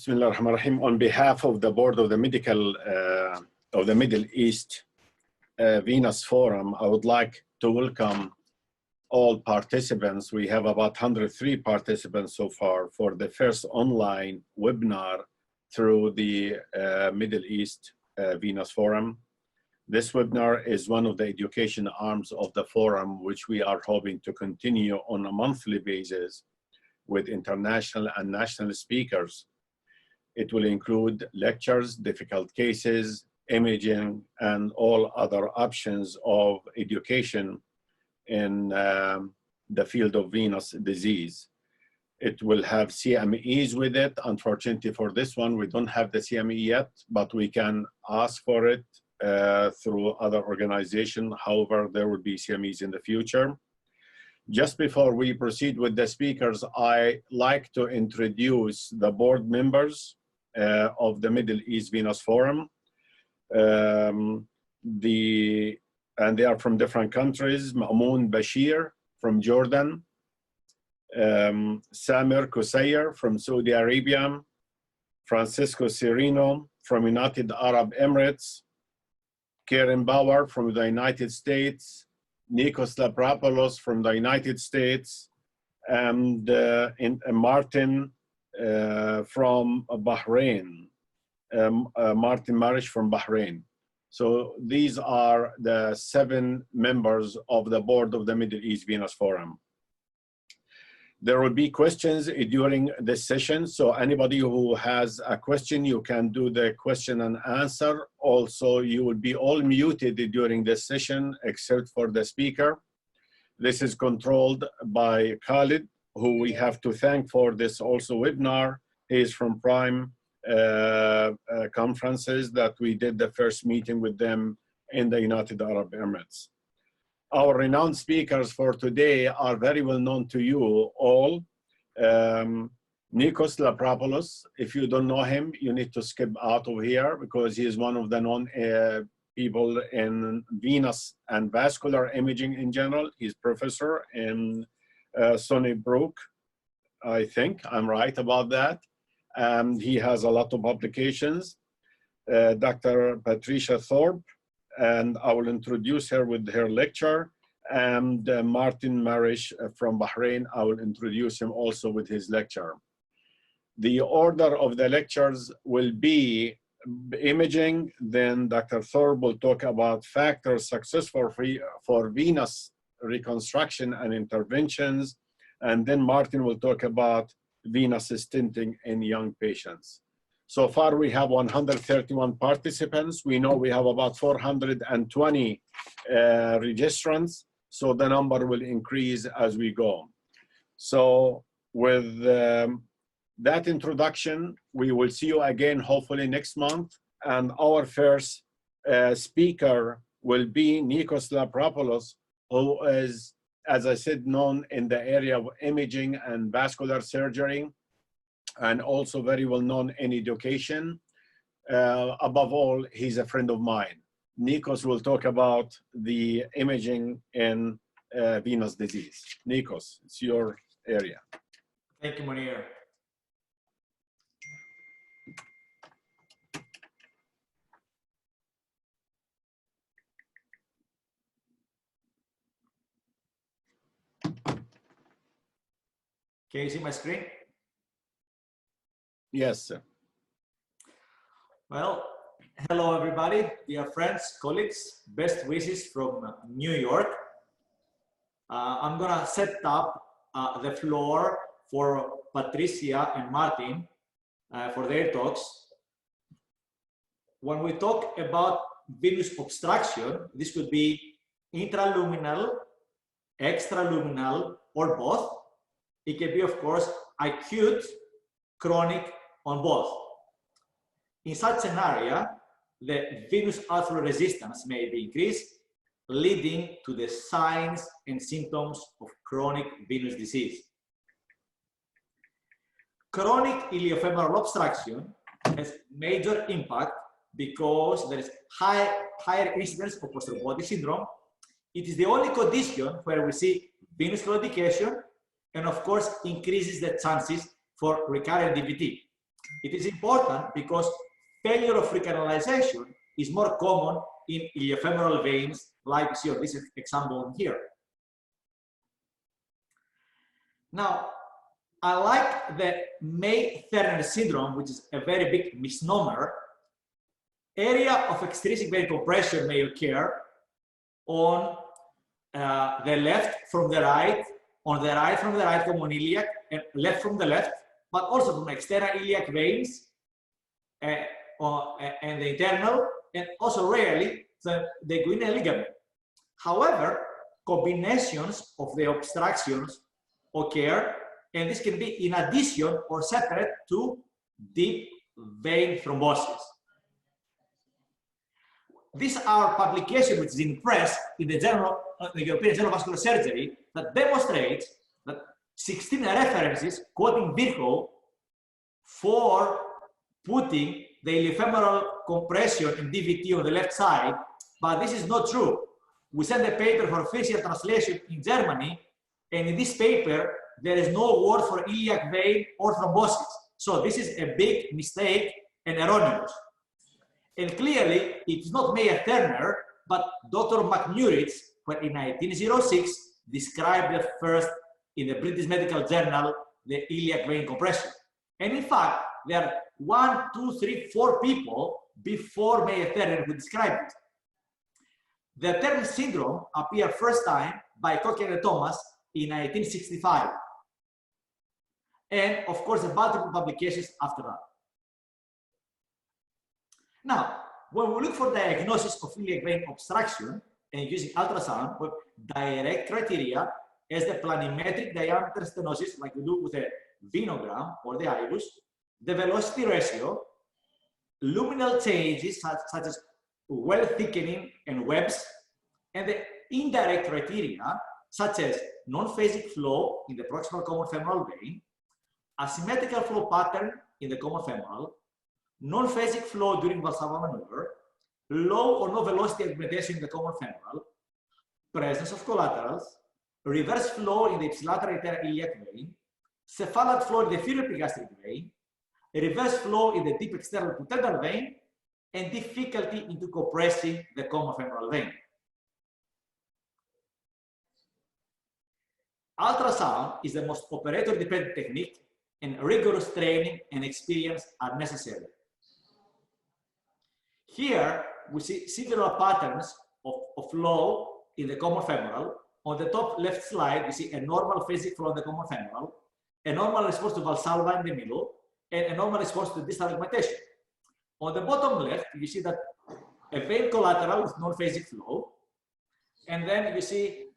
Bismillah ar-Rahman ar-Rahim. On behalf of the board of the Middle East Venous Forum, I would like to welcome all participants. We have about 103 participants so far for the first online webinar through the Middle East Venous Forum. This webinar is one of the education arms of the forum, which we are hoping to continue on a monthly basis with international and national speakers. It will include lectures, difficult cases, imaging, and all other options of education in the field of venous disease. It will have CMEs with it. Unfortunately for this one, we don't have the CME yet, but we can ask for it through other organizations. However, there will be CMEs in the future. Just before we proceed with the speakers, I like to introduce the board members of the Middle East Venous Forum. And they are from different countries. Ma'moon Bashir from Jordan, Samir Kusayer from Saudi Arabia, Francisco Cirino from United Arab Emirates, Karen Bauer from the United States, Nikos Lapropoulos from the United States, and Martin from Bahrain, Martin Marish from Bahrain. So these are the 7 members of the board of the Middle East Venous Forum. There will be questions during this session. So anybody who has a question, you can do the question and answer. Also, you will be all muted during this session, except for the speaker. This is controlled by Khalid, who we have to thank for this also webinar. He is from Prime Conferences that we did the first meeting with them in the United Arab Emirates. Our renowned speakers for today are very well known to you all. Nikos Lapropoulos, if you don't know him, you need to skip out of here because he is one of the known people in venous and vascular imaging in general. He's professor in Stony Brook. I think I'm right about that. He has a lot of publications. Dr. Patricia Thorpe, and I will introduce her with her lecture. And Martin Marish from Bahrain, I will introduce him also with his lecture. The order of the lectures will be imaging, then Dr. Thorpe will talk about factors successful for venous reconstruction and interventions, and then Martin will talk about venous stenting in young patients. So far, we have 131 participants. We know we have about 420 registrants, so the number will increase as we go. So with that introduction, we will see you again hopefully next month. And our first speaker will be Nikos Lapropoulos, who is, as I said, known in the area of imaging and vascular surgery, and also very well known in education. Above all, he's a friend of mine. Nikos will talk about the imaging in venous disease. Nikos, it's your area. Thank you, Munir. Can you see my screen? Yes, sir. Well, hello everybody, dear friends, colleagues, best wishes from New York. I'm gonna set up the floor for Patricia and Martin for their talks. When we talk about venous obstruction, this could be intraluminal, extraluminal, or both. It can be, of course, acute, chronic, on both. In such an area, the venous outflow resistance may be increased, leading to the signs and symptoms of chronic venous disease. Chronic iliofemoral obstruction has major impact because there is higher incidence of post-thrombotic syndrome. It is the only condition where we see venous claudication, and of course increases the chances for recurrent DVT. It is important because failure of recanalization is more common in iliofemoral veins, like you see on this example here. Now, unlike the May-Thurner syndrome, which is a very big misnomer, area of extrinsic vein compression may occur on the left from the right, on the right from the right common iliac, and left from the left, but also from external iliac veins and the internal, and also rarely the guineal ligament. However, combinations of the obstructions occur, and this can be in addition or separate to deep vein thrombosis. These are publications which is in press in the European Journal of Vascular Surgery that demonstrates that 16 references quoting Virchow for putting the iliofemoral compression in DVT on the left side, but this is not true. We sent a paper for official translation in Germany, and in this paper, there is no word for iliac vein or thrombosis. So this is a big mistake and erroneous. And clearly, it is not Meyer-Thurner, but Dr. McMurich, who in 1906 described the first in the British Medical Journal, the iliac vein compression. And in fact, there are 1, 2, 3, 4 people before Meyer-Thurner who described it. The term syndrome appeared first time by Cochrane and Thomas in 1965. And of course, the multiple publications after that. Now, when we look for diagnosis of iliac vein obstruction and using ultrasound, we have direct criteria as the planimetric diameter stenosis, like we do with a venogram or the IRUS, the velocity ratio, luminal changes such as well thickening and webs, and the indirect criteria such as non-phasic flow in the proximal common femoral vein, asymmetrical flow pattern in the common femoral, non-phasic flow during Valsalva maneuver, low or no velocity augmentation in the common femoral, presence of collaterals, reverse flow in the ipsilateral iliac vein, cephalad flow in the inferior epigastric vein, reverse flow in the deep external pudendal vein, and difficulty into compressing the common femoral vein. Ultrasound is the most operator-dependent technique, and rigorous training and experience are necessary. Here, we see several patterns of flow in the common femoral. On the top left slide, we see a normal phasic flow in the common femoral, a normal response to Valsalva in the middle, and a normal response to distal augmentation. On the bottom left, you see that a vein collateral with non-phasic flow, and then you see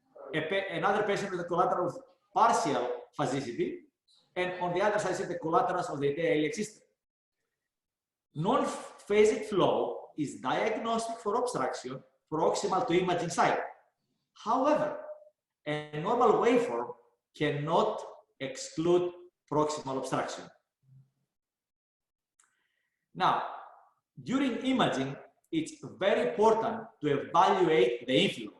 another patient with a collateral with partial phasicity, and on the other side, you see the collaterals of the iliac system. Non-phasic flow is diagnostic for obstruction proximal to imaging site. However, a normal waveform cannot exclude proximal obstruction. Now, during imaging, it's very important to evaluate the inflow.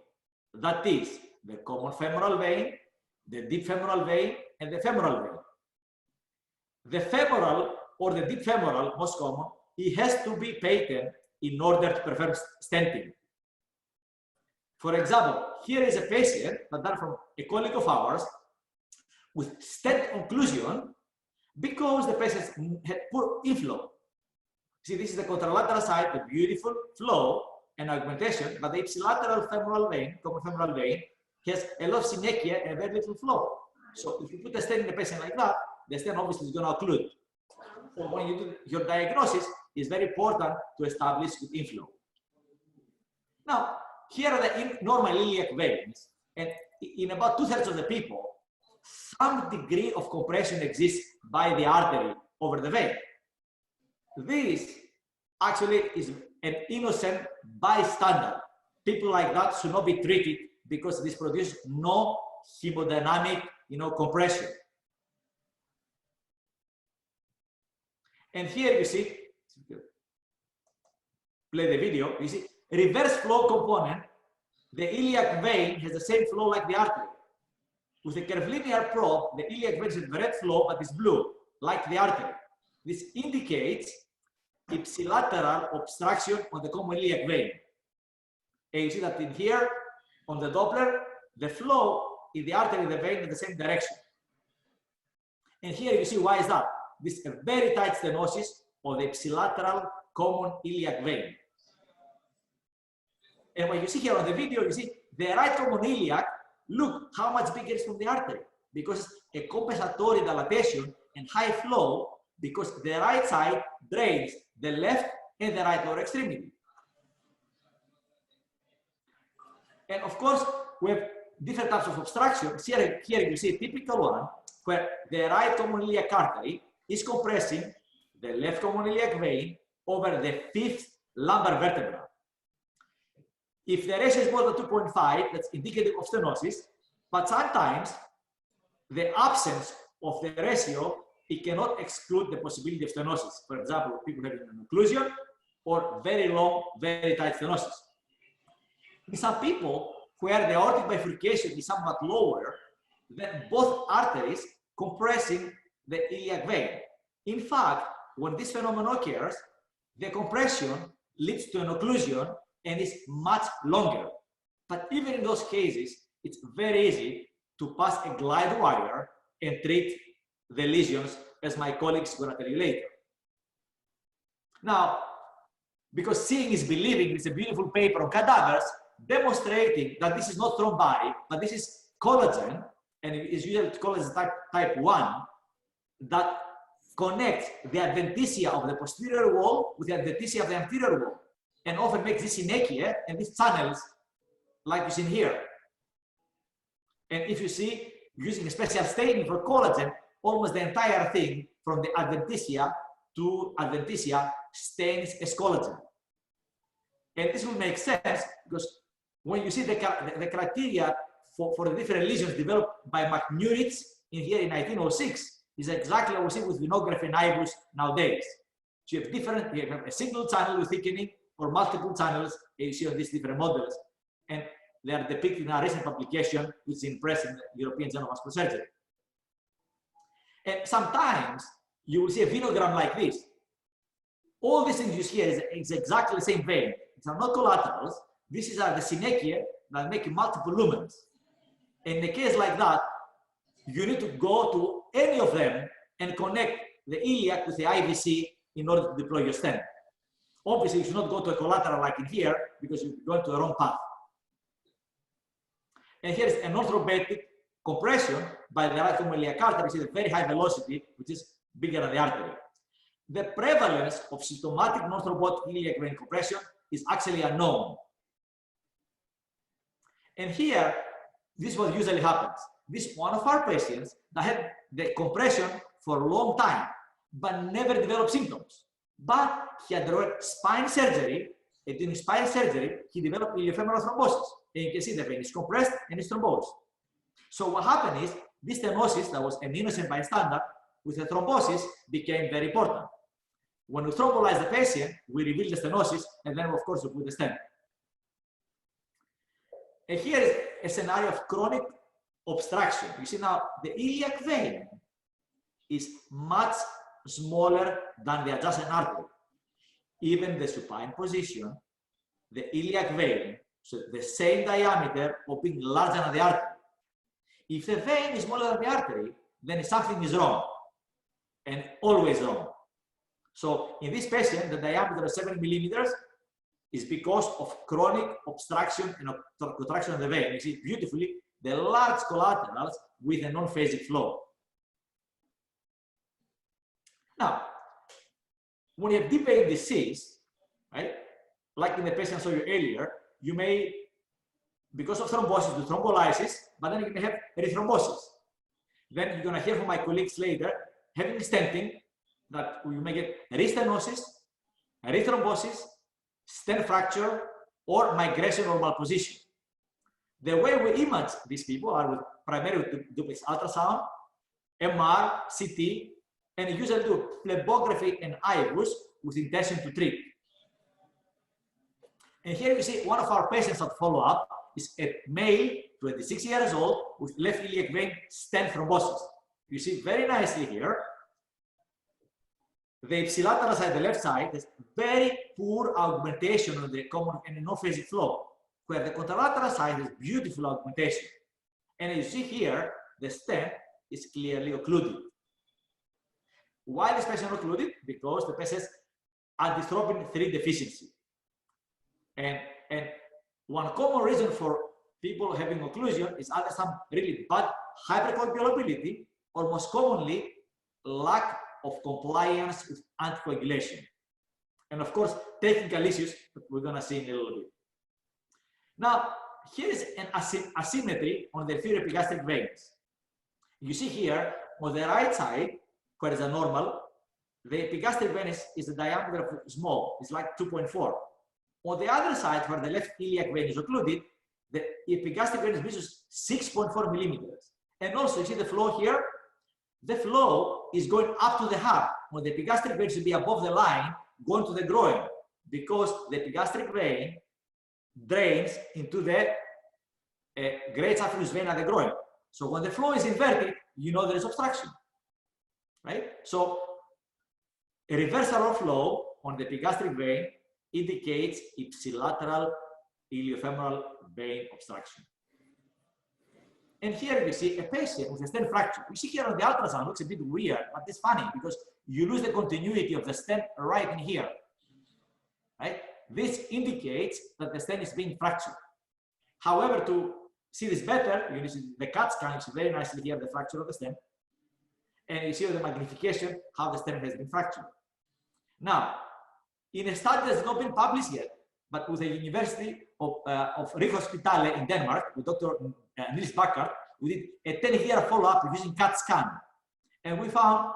That is, the common femoral vein, the deep femoral vein, and the femoral vein. The femoral or the deep femoral, most common, it has to be patent in order to perform stenting. For example, here is a patient that died from a colleague of ours with stent occlusion because the patient had poor inflow. See, this is the contralateral side, the beautiful flow and augmentation, but the ipsilateral femoral vein, common femoral vein, has a lot of synechia and very little flow. So if you put a stent in a patient like that, the stent obviously is going to occlude. So when you do your diagnosis, it's very important to establish good inflow. Now, here are the normal iliac veins, and in about 2/3 of the people, some degree of compression exists by the artery over the vein. This actually is an innocent bystander. People like that should not be treated because this produces no hemodynamic, compression. And here you see, play the video, you see reverse flow component. The iliac vein has the same flow like the artery. With a curvilinear probe, the iliac vein is red flow, but it's blue, like the artery. this indicates ipsilateral obstruction on the common iliac vein. And you see that in here, on the Doppler, the flow in the artery and the vein in the same direction. And here you see why is that. This is a very tight stenosis of the ipsilateral common iliac vein. And what you see here on the video, you see the right common iliac, look how much bigger it is from the artery, because a compensatory dilatation and high flow, because the right side drains the left and the right lower extremity. And of course, we have different types of obstructions. Here you see a typical one where the right common iliac artery is compressing the left common iliac vein over the 5th lumbar vertebra. If the ratio is more than 2.5, that's indicative of stenosis, but sometimes the absence of the ratio, it cannot exclude the possibility of stenosis. For example, people having an occlusion or very long, very tight stenosis. In some people where the aortic bifurcation is somewhat lower, then both arteries compressing the iliac vein. In fact, when this phenomenon occurs, the compression leads to an occlusion and is much longer. But even in those cases, it's very easy to pass a glide wire and treat the lesions, as my colleagues are going to tell you later. Now, because seeing is believing, it's a beautiful paper on cadavers demonstrating that this is not thrombotic, but this is collagen, and it is usually called as type 1, that connects the adventitia of the posterior wall with the adventitia of the anterior wall, and often makes this synechia and these channels like you see here. And if you see, using a special staining for collagen, almost the entire thing from the adventitia to adventitia stains as collagen. And this will make sense because when you see the criteria for the different lesions developed by McNuritz in 1906, is exactly what we see with venography and IBUS nowadays. So you have a single channel with thickening or multiple channels, you see on these different models, and they are depicted in a recent publication which is in press in the European Journal of Vascular Surgery. And sometimes you will see a venogram like this. All these things you see is exactly the same vein. These are not collaterals. These are the synechia that make multiple lumens. In a case like that, you need to go to any of them and connect the iliac with the IVC in order to deploy your stent. Obviously, you should not go to a collateral like in here because you're going to the wrong path. And here is an orthobatic compression by the right common iliac artery, which is a very high velocity, which is bigger than the artery. The prevalence of symptomatic non-thrombotic iliac vein compression is actually unknown. And here, this is what usually happens. This is one of our patients that had the compression for a long time, but never developed symptoms. But he underwent spine surgery, and during spine surgery, he developed iliofemoral thrombosis. And you can see the vein is compressed and is thrombosed. So what happened is, this stenosis that was an innocent bystander with a thrombosis became very important. When we thrombolize the patient, we reveal the stenosis, and then of course we put the stent. And here is a scenario of chronic obstruction. You see now, the iliac vein is much smaller than the adjacent artery. Even the supine position, the iliac vein, so the same diameter of being larger than the artery. If the vein is smaller than the artery, then something is wrong, and always wrong. So in this patient, the diameter of 7 millimeters is because of chronic obstruction and contraction of the vein. You see beautifully the large collaterals with a non-phasic flow. Now, when you have deep vein disease, right, like in the patient I showed you earlier, you may, because of thrombosis, do thrombolysis, but then you may have erythrombosis. Then you're going to hear from my colleagues later, having stenting, that you may get restenosis, erythrombosis, stent fracture, or migration or malposition. The way we image these people are with primarily with duplex ultrasound, MR, CT, and usually do phlebography and IVUS with intention to treat. And here you see one of our patients at follow-up is a male, 26 years old, with left iliac vein stent thrombosis. You see very nicely here The ipsilateral side, the left side, has very poor augmentation of the common and no-phasic flow, where the contralateral side has beautiful augmentation. And as you see here, the stent is clearly occluded. Why this patient is occluded? Because the patient has antithrombin 3 deficiency. And one common reason for people having occlusion is either some really bad hypercoagulability, or most commonly, lack of compliance with anticoagulation. And of course, technical issues that we're going to see in a little bit. Now, here is an asymmetry on the inferior epigastric veins. You see here, on the right side, where is a normal, the epigastric vein is the diameter of small, it's like 2.4. On the other side, where the left iliac vein is occluded, the epigastric vein is 6.4 millimeters. And also, you see the flow here? The flow is going up to the heart, when the epigastric vein should be above the line, going to the groin, because the epigastric vein drains into the great saphenous vein at the groin. So when the flow is inverted, you know there is obstruction, right? So a reversal of flow on the epigastric vein indicates ipsilateral iliofemoral vein obstruction. And here we see a patient with a stent fracture. You see here on the ultrasound, looks a bit weird, but it's funny because you lose the continuity of the stent right in here, right? This indicates that the stent is being fractured. However, to see this better, you see the CAT scan, you see very nicely here the fracture of the stent. And you see the magnification, how the stent has been fractured. Now, in a study that's not been published yet, but with the University of Rigshospitalet in Denmark, with Dr. Niels Bakker, we did a 10-year follow-up using CAT scan. And we found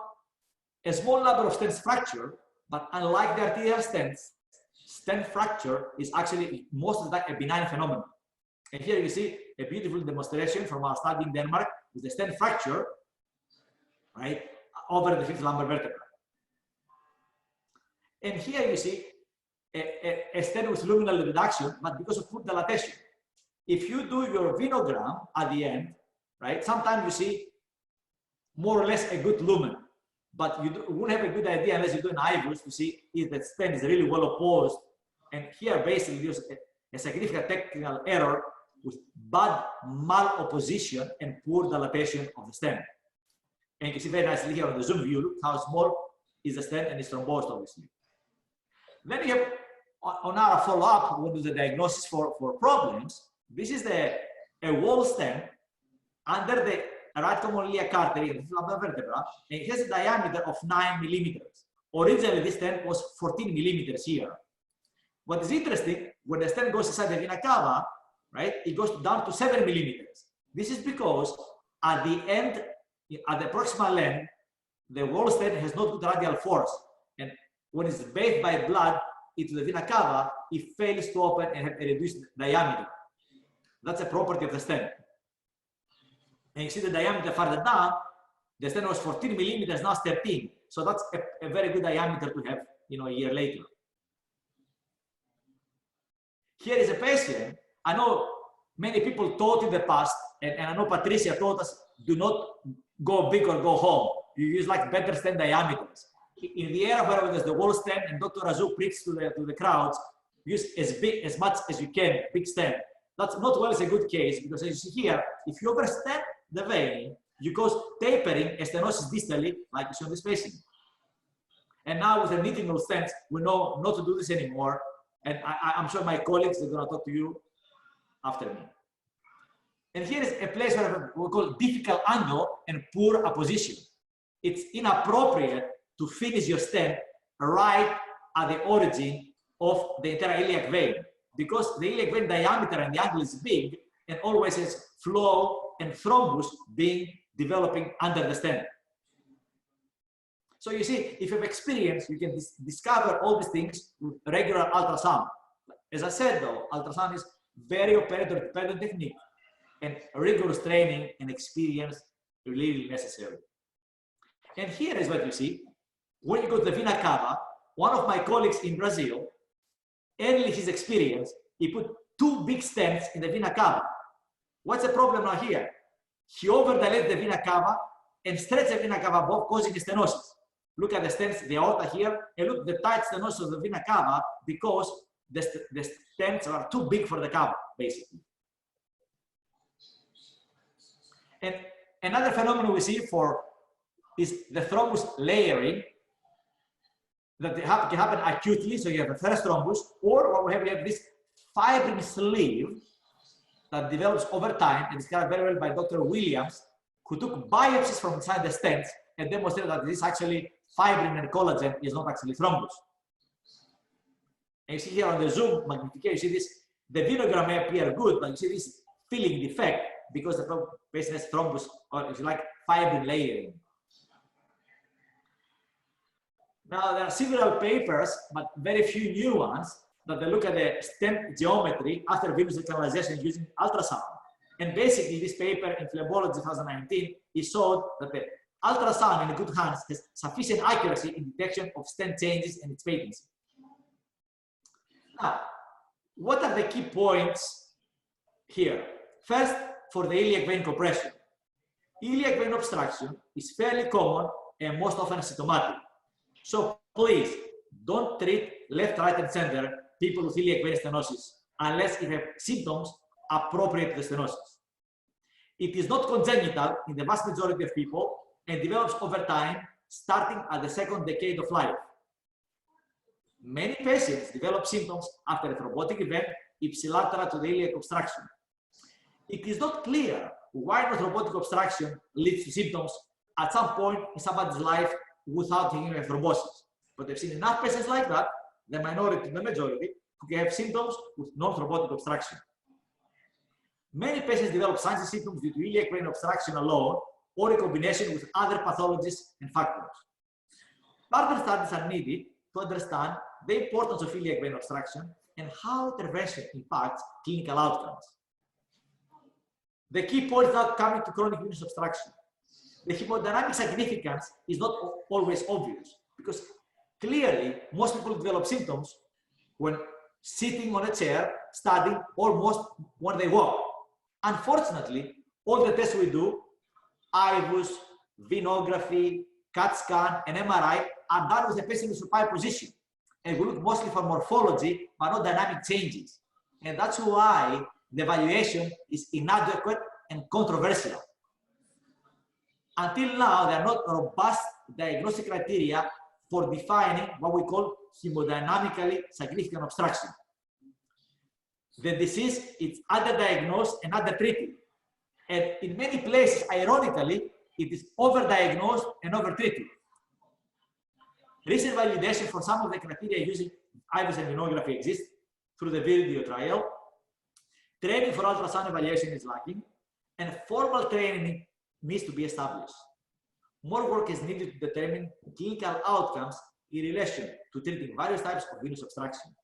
a small number of stents fracture, but unlike the arterial stents, stent fracture is actually most of the time a benign phenomenon. And here you see a beautiful demonstration from our study in Denmark with the stent fracture, right, over the fifth lumbar vertebra. And here you see a stent with luminal reduction, but because of poor dilatation. If you do your venogram at the end, right, sometimes you see more or less a good lumen, but you won't have a good idea unless you do an IVUS to see if the stent is really well opposed. And here basically there's a significant technical error with bad malopposition and poor dilatation of the stent. And you can see very nicely here on the zoom view, look how small is the stent and it's thrombosed obviously. Then you have, on our follow-up, we do the diagnosis for problems. This is a wall stent under the right common iliac artery in the lumbar vertebra, and it has a diameter of 9 millimeters. Originally, this stent was 14 millimeters here. What is interesting, when the stent goes inside the vena cava, right, it goes down to 7 millimeters. This is because at the end, at the proximal end, the wall stent has not good radial force, and when it's bathed by blood into the vena cava, it fails to open and have a reduced diameter. That's a property of the stent. And you see the diameter further down, the stent was 14 millimeters, now it's 13. So that's a very good diameter to have, you know, a year later. Here is a patient. I know many people taught in the past, and I know Patricia taught us, do not go big or go home. You use like better stent diameters. In the era where there's the wall stent and Dr. Razou preached to the crowds, use as much as you can, big stent. That's not always a good case, because as you see here, if you overstent the vein, you cause tapering and stenosis distally, like you see on this patient. And now with the nitinol stents, we know not to do this anymore. And I'm sure my colleagues are going to talk to you after me. And here is a place where we call difficult angle and poor apposition. It's inappropriate to finish your stent right at the origin of the entire iliac vein, because the iliac vein diameter and the angle is big and always has flow and thrombus developing under the stent. So you see, if you have experience, you can discover all these things with regular ultrasound. As I said though, ultrasound is very operator dependent technique, and rigorous training and experience really necessary. And here is what you see. When you go to the vena cava, one of my colleagues in Brazil, early his experience, he put 2 big stents in the vena cava. What's the problem now here? He overdilated the vena cava and stretched the vena cava above, causing stenosis. look at the stents, the aorta here, and look the tight stenosis of the vena cava because the stents are too big for the cava, basically. And another phenomenon we see is the thrombus layering that can happen acutely. So you have a first thrombus, or what we have this fibrin sleeve that develops over time and described very well by Dr. Williams, who took biopsies from inside the stents and demonstrated that this actually fibrin and collagen is not actually thrombus. And you see here on the zoom magnification, you see this, the venogram may appear good, but you see this filling defect because the patient has thrombus, or if you like, fibrin layering. Now, there are several papers, but very few new ones, that they look at the stent geometry after venous recanalization using ultrasound. And basically, this paper in Phlebology 2019, it showed that the ultrasound in good hands has sufficient accuracy in detection of stent changes and its patency. Now, what are the key points here? First, for the iliac vein compression. Iliac vein obstruction is fairly common and most often asymptomatic. So please don't treat left, right, and center people with iliac vein stenosis unless you have symptoms appropriate to the stenosis. It is not congenital in the vast majority of people and develops over time, starting at the second decade of life. Many patients develop symptoms after a thrombotic event ipsilateral to the iliac obstruction. It is not clear why the thrombotic obstruction leads to symptoms at some point in somebody's life without taking a thrombosis. But I've seen enough patients like that, the minority, the majority, who have symptoms with non-thrombotic obstruction. Many patients develop signs and symptoms due to iliac vein obstruction alone or in combination with other pathologies and factors. Further studies are needed to understand the importance of iliac vein obstruction and how intervention impacts clinical outcomes. The key point is not coming to chronic venous obstruction. The hemodynamic significance is not always obvious because clearly most people develop symptoms when sitting on a chair, studying, almost when they walk. Unfortunately, all the tests we do, IVUS, venography, CAT scan, and MRI, are done with a patient in supine position. And we look mostly for morphology, but not dynamic changes. And that's why the evaluation is inadequate and controversial. Until now, there are not robust diagnostic criteria for defining what we call hemodynamically significant obstruction. The disease is underdiagnosed and undertreated. And in many places, ironically, it is overdiagnosed and overtreated. Recent validation for some of the criteria using IVUS and venography exists through the video trial. Training for ultrasound evaluation is lacking, and formal training needs to be established. More work is needed to determine clinical outcomes in relation to treating various types of venous obstruction.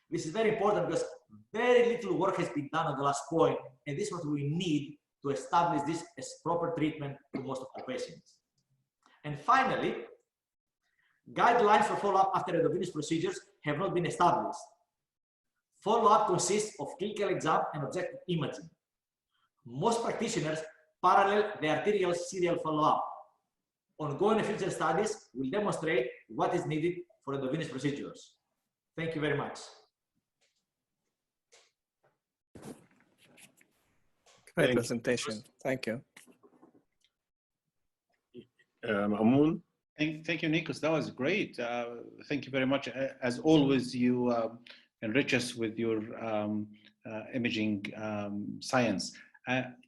This is very important because very little work has been done on the last point, and this is what we need to establish this as proper treatment for most of our patients. And finally, guidelines for follow-up after endovenous procedures have not been established. Follow-up consists of clinical exam and objective imaging. Most practitioners parallel the arterial serial follow-up. Ongoing and future studies will demonstrate what is needed for endovenous procedures. Thank you very much. Great presentation. Thank you. Amun? Thank you, Nikos. That was great. Thank you very much. As always, you enrich us with your imaging science.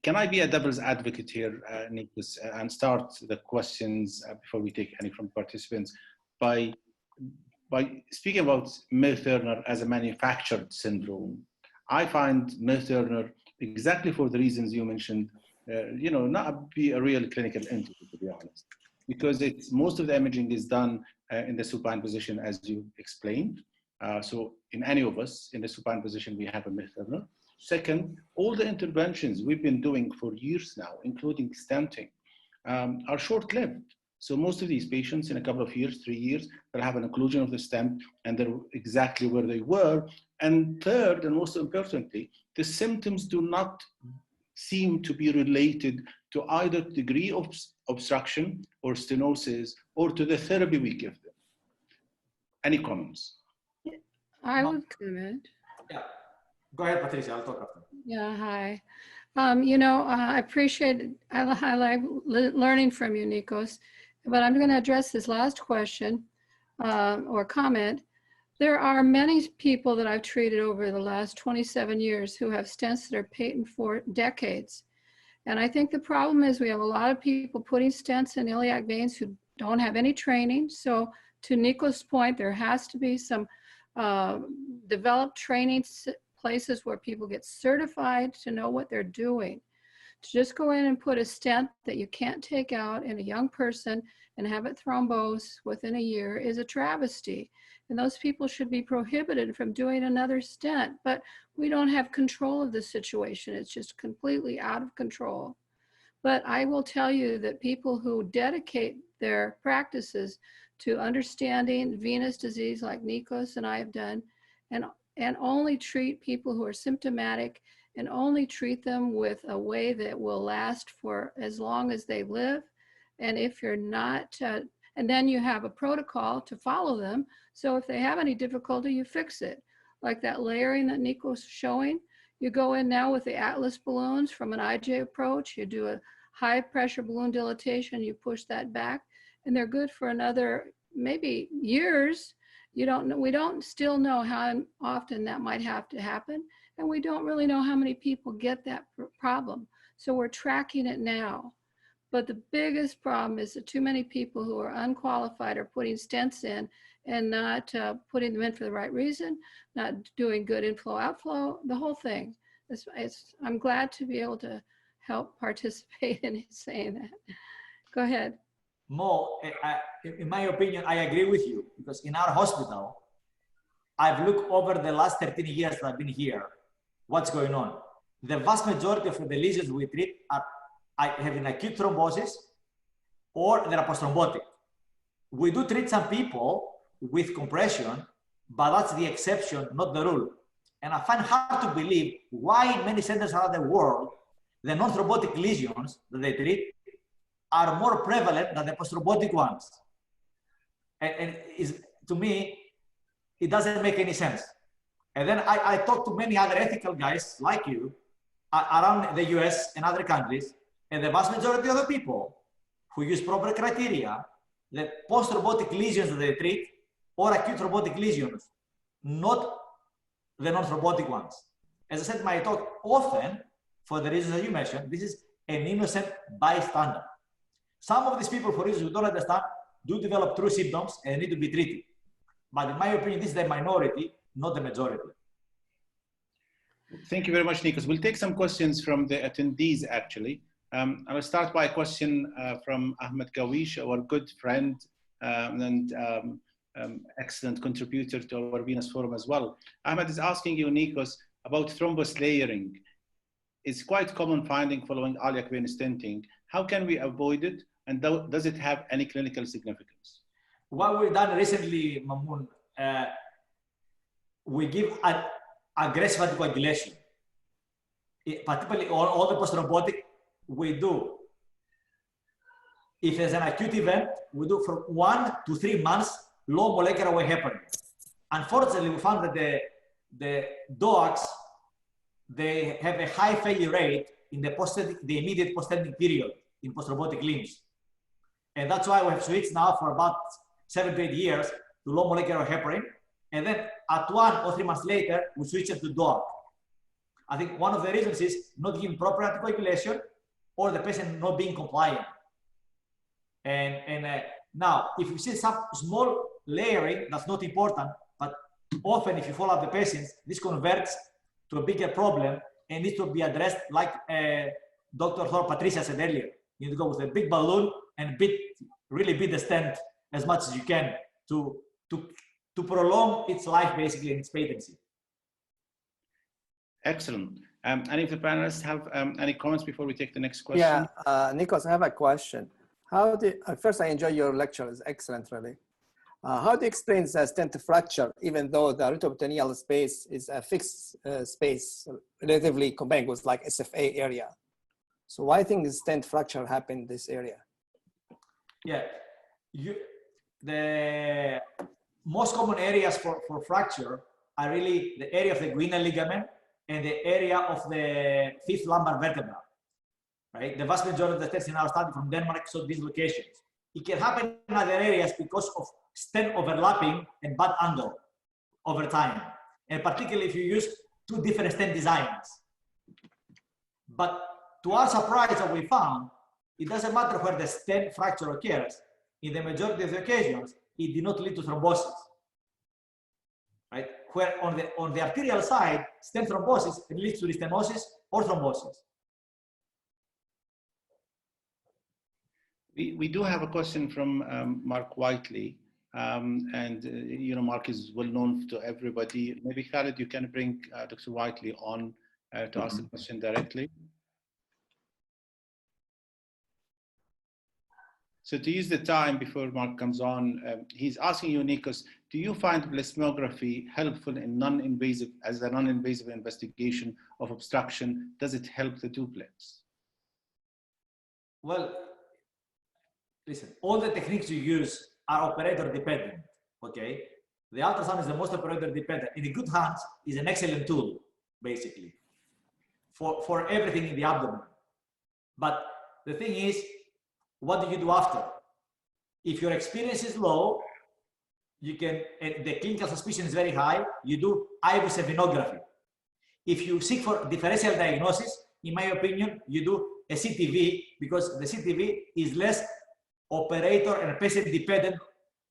Can I be a devil's advocate here, Nikos, and start the questions before we take any from participants by speaking about Mills-Turner as a manufactured syndrome? I find Mills-Turner, exactly for the reasons you mentioned, not be a real clinical entity, to be honest, because most of the imaging is done in the supine position, as you explained. So in any of us in the supine position, we have a Mills-Turner. Second, all the interventions we've been doing for years now, including stenting, are short-lived. So most of these patients in a couple of years, 3 years, they'll have an occlusion of the stent and they're exactly where they were. And third, and most importantly, the symptoms do not seem to be related to either degree of obstruction or stenosis or to the therapy we give them. Any comments? I would comment. Yeah. Go ahead, Patricia. I'll talk after. Yeah, hi. You know, I appreciate, I like learning from you, Nikos, but I'm going to address this last question or comment. There are many people that I've treated over the last 27 years who have stents that are patent for decades. And I think the problem is we have a lot of people putting stents in iliac veins who don't have any training. So to Nikos' point, there has to be some developed training places where people get certified to know what they're doing. To just go in and put a stent that you can't take out in a young person and have it thrombose within a year is a travesty. And those people should be prohibited from doing another stent, but we don't have control of the situation. It's just completely out of control. But I will tell you that people who dedicate their practices to understanding venous disease like Nikos and I have done, and only treat people who are symptomatic and only treat them with a way that will last for as long as they live. And if you're not, and then you have a protocol to follow them. So if they have any difficulty, you fix it. Like that layering that Nikos is showing, you go in now with the Atlas balloons from an IJ approach, you do a high pressure balloon dilatation, you push that back, and they're good for another maybe years. You don't know, we don't still know how often that might have to happen. And we don't really know how many people get that problem. So we're tracking it now. But the biggest problem is that too many people who are unqualified are putting stents in and not putting them in for the right reason, not doing good inflow, outflow, the whole thing. I'm glad to be able to help participate in saying that. Go ahead. Mo, in my opinion, I agree with you, because in our hospital, I've looked over the last 13 years that I've been here, what's going on. The vast majority of the lesions we treat are having acute thrombosis or they're post-thrombotic. We do treat some people with compression, but that's the exception, not the rule. And I find hard to believe why in many centers around the world, the non-thrombotic lesions that they treat are more prevalent than the post-thrombotic ones. And to me, it doesn't make any sense. And then I talk to many other ethical guys like you around the US and other countries, and the vast majority of the people who use proper criteria, the post-thrombotic lesions that they treat or acute thrombotic lesions, not the non-thrombotic ones. As I said in my talk, often, for the reasons that you mentioned, this is an innocent bystander. Some of these people, for reasons we don't understand, do develop true symptoms and need to be treated. But in my opinion, this is the minority, not the majority. Thank you very much, Nikos. We'll take some questions from the attendees, actually. I will start by a question from Ahmed Gawish, our good friend and excellent contributor to our Venous Forum as well. Ahmed is asking you, Nikos, about thrombus layering. It's quite common finding following iliac vein stenting. How can we avoid it? And does it have any clinical significance? What we've done recently, Mamoun, we give an aggressive anticoagulation. Particularly all the post-thrombotic, we do. If there's an acute event, we do from 1 to 3 months low molecular weight heparin. Unfortunately, we found that the DOACs, they have a high failure rate in the immediate post-stenting period in post-thrombotic limbs. And that's why we have switched now for about 7 to 8 years to low molecular heparin. And then at 1 or 3 months later, we switch it to DOAC. I think one of the reasons is not giving proper anticoagulation or the patient not being compliant. And now, if you see some small layering, that's not important, but often if you follow up the patients, this converts to a bigger problem and needs to be addressed like Dr. Patricia said earlier. You need to go with a big balloon and really beat the stent as much as you can to prolong its life, basically, in its patency. Excellent. Any of the panelists have any comments before we take the next question? Yeah, Nikos, I have a question. First, I enjoy your lecture. It's excellent, really. How do you explain the stent fracture, even though the retroperitoneal space is a fixed space, relatively compared with like SFA area? So why think the stent fracture happened in this area? Yeah, the most common areas for fracture are really the area of the guinea ligament and the area of the fifth lumbar vertebra, right? The vast majority of the tests in our study from Denmark saw these locations. It can happen in other areas because of stent overlapping and bad angle over time, and particularly if you use two different stent designs. But to our surprise, what we found, it doesn't matter where the stent fracture occurs. In the majority of the occasions, it did not lead to thrombosis, right? Where on the arterial side, stent thrombosis leads to stenosis or thrombosis. We do have a question from Mark Whiteley. You know, Mark is well known to everybody. Maybe Khalid, you can bring Dr. Whiteley on to ask the question directly. So to use the time before Mark comes on, he's asking you, Nikos, do you find plethysmography helpful in non-invasive, as a non-invasive investigation of obstruction? Does it help the duplex? Well, listen, all the techniques you use are operator dependent, okay? The ultrasound is the most operator dependent. In the good hands, is an excellent tool, basically, for everything in the abdomen. But the thing is, what do you do after? If your experience is low, you can, and the clinical suspicion is very high, you do IVUS venography. If you seek for differential diagnosis, in my opinion, you do a CTV, because the CTV is less operator and patient dependent,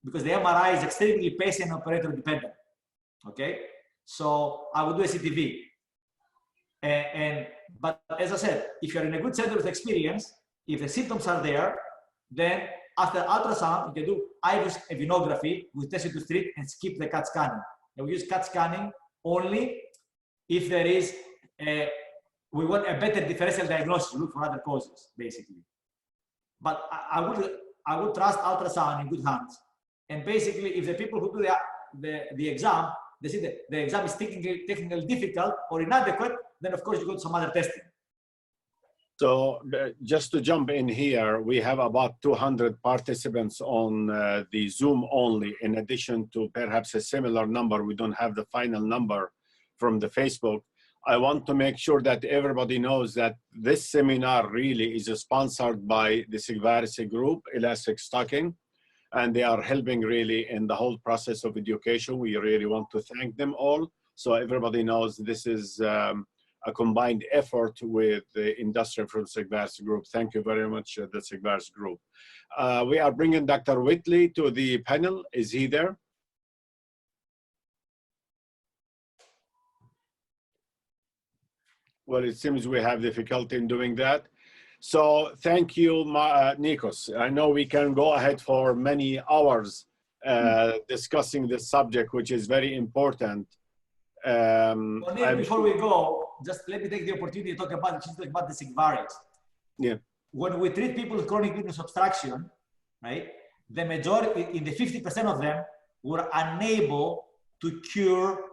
because the MRI is extremely patient and operator dependent. Okay, so I would do a CTV. But as I said, if you're in a good center of experience, if the symptoms are there, then after ultrasound, you can do IVUS venography with test to treat and skip the CAT scanning. And we use CAT scanning only if there is we want a better differential diagnosis, look for other causes, basically. But I would trust ultrasound in good hands. And basically, if the people who do the exam, they see that the exam is technically difficult or inadequate, then of course you go to some other testing. So just to jump in here, we have about 200 participants on the Zoom only, in addition to perhaps a similar number. We don't have the final number from the Facebook. I want to make sure that everybody knows that this seminar really is sponsored by the Sigvaris group, Elastic Stocking, and they are helping really in the whole process of education. We really want to thank them all. So everybody knows this is a combined effort with the industry from Sigvaris group. Thank you very much, the Sigvaris group. We are bringing Dr. Whitley to the panel. Is he there? Well, it seems we have difficulty in doing that. So thank you, Nikos. I know we can go ahead for many hours discussing this subject, which is very important. Before we go, just let me take the opportunity to talk about the Sigvaris. Yeah. When we treat people with chronic venous obstruction, right, the majority, in the 50% of them, were unable to cure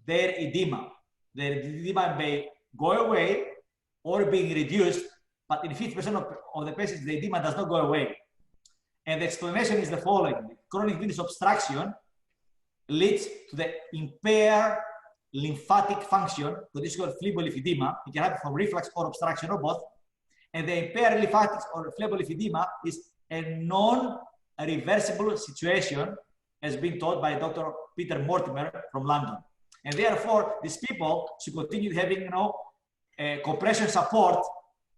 their edema. Their edema may go away or being reduced, but in 50% of the patients, the edema does not go away. And the explanation is the following. Chronic venous obstruction leads to the impaired lymphatic function, so this is called phleboliph. It can happen from reflux or obstruction or both. And the impaired lymphatic or phleboliph is a non-reversible situation, as been taught by Dr. Peter Mortimer from London. And therefore, these people should continue having, you know, compression support,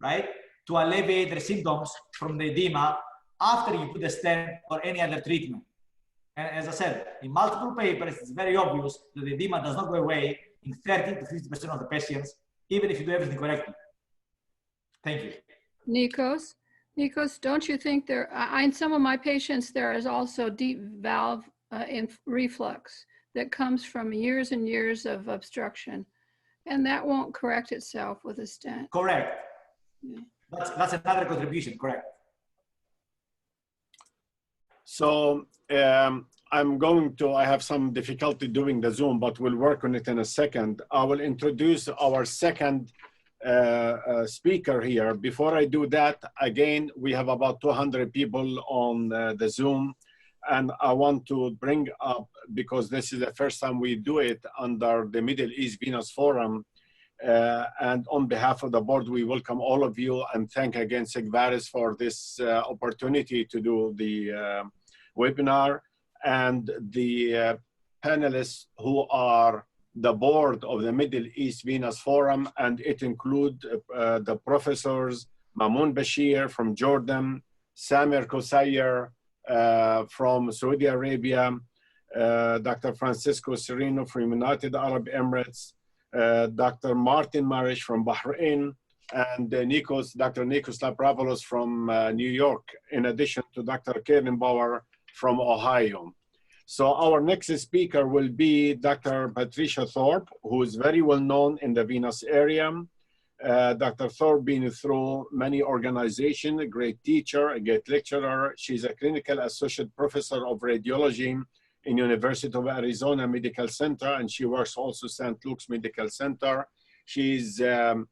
right, to alleviate their symptoms from the edema after you put the stent or any other treatment. And as I said, in multiple papers, it's very obvious that the edema does not go away in 30 to 50% of the patients, even if you do everything correctly. Thank you. Nikos, don't you think there, in some of my patients, there is also deep valve reflux that comes from years and years of obstruction, and that won't correct itself with a stent. Correct. Yeah. That's another contribution, correct. So I have some difficulty doing the Zoom, but we'll work on it in a second. I will introduce our second speaker here. Before I do that, again, we have about 200 people on the Zoom, and I want to bring up, because this is the first time we do it under the Middle East Venous Forum, and on behalf of the board, we welcome all of you and thank again Sigvaris for this opportunity to do the webinar, and the panelists who are the board of the Middle East Venous Forum, and it includes the professors Mamoun Bashir from Jordan, Samir Kosayer from Saudi Arabia, Dr. Francisco Sereno from United Arab Emirates, Dr. Martin Marish from Bahrain, and Dr. Nikos Lapravoulos from New York, in addition to Dr. Kevin Bauer from Ohio. So our next speaker will be Dr. Patricia Thorpe, who is very well known in the venous area. Dr. Thorpe been through many organizations, a great teacher, a great lecturer. She's a clinical associate professor of radiology in University of Arizona Medical Center, and she works also St. Luke's Medical Center. She's been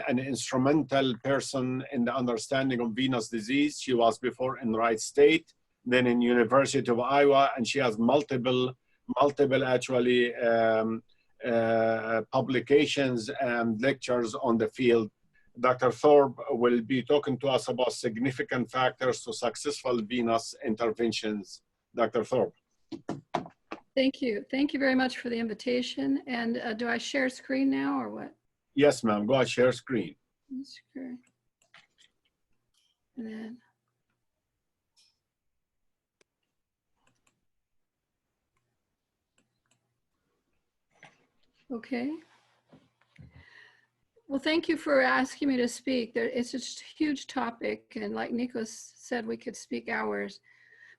an instrumental person in the understanding of venous disease. She was before in Wright State, then in University of Iowa, and she has multiple actually publications and lectures on the field. Dr. Thorpe will be talking to us about significant factors to successful venous interventions. Dr. Thorpe. Thank you. Thank you very much for the invitation. And do I share screen now or what? Yes, ma'am. Go ahead, share screen. Screen. And then. Okay. Well, thank you for asking me to speak. It's just a huge topic, and like Nikos said, we could speak hours.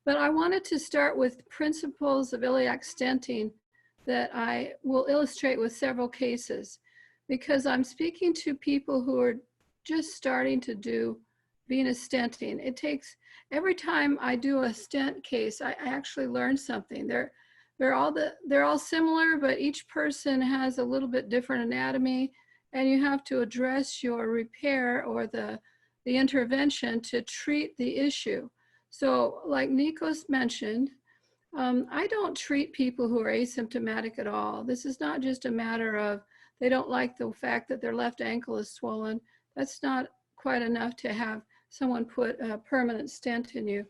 But I wanted to start with principles of iliac stenting that I will illustrate with several cases, because I'm speaking to people who are just starting to do venous stenting. It takes, every time I do a stent case, I actually learn something. They're all similar, but each person has a little bit different anatomy, and you have to address your repair or the intervention to treat the issue. So like Nikos mentioned, I don't treat people who are asymptomatic at all. This is not just a matter of they don't like the fact that their left ankle is swollen. That's not quite enough to have someone put a permanent stent in you.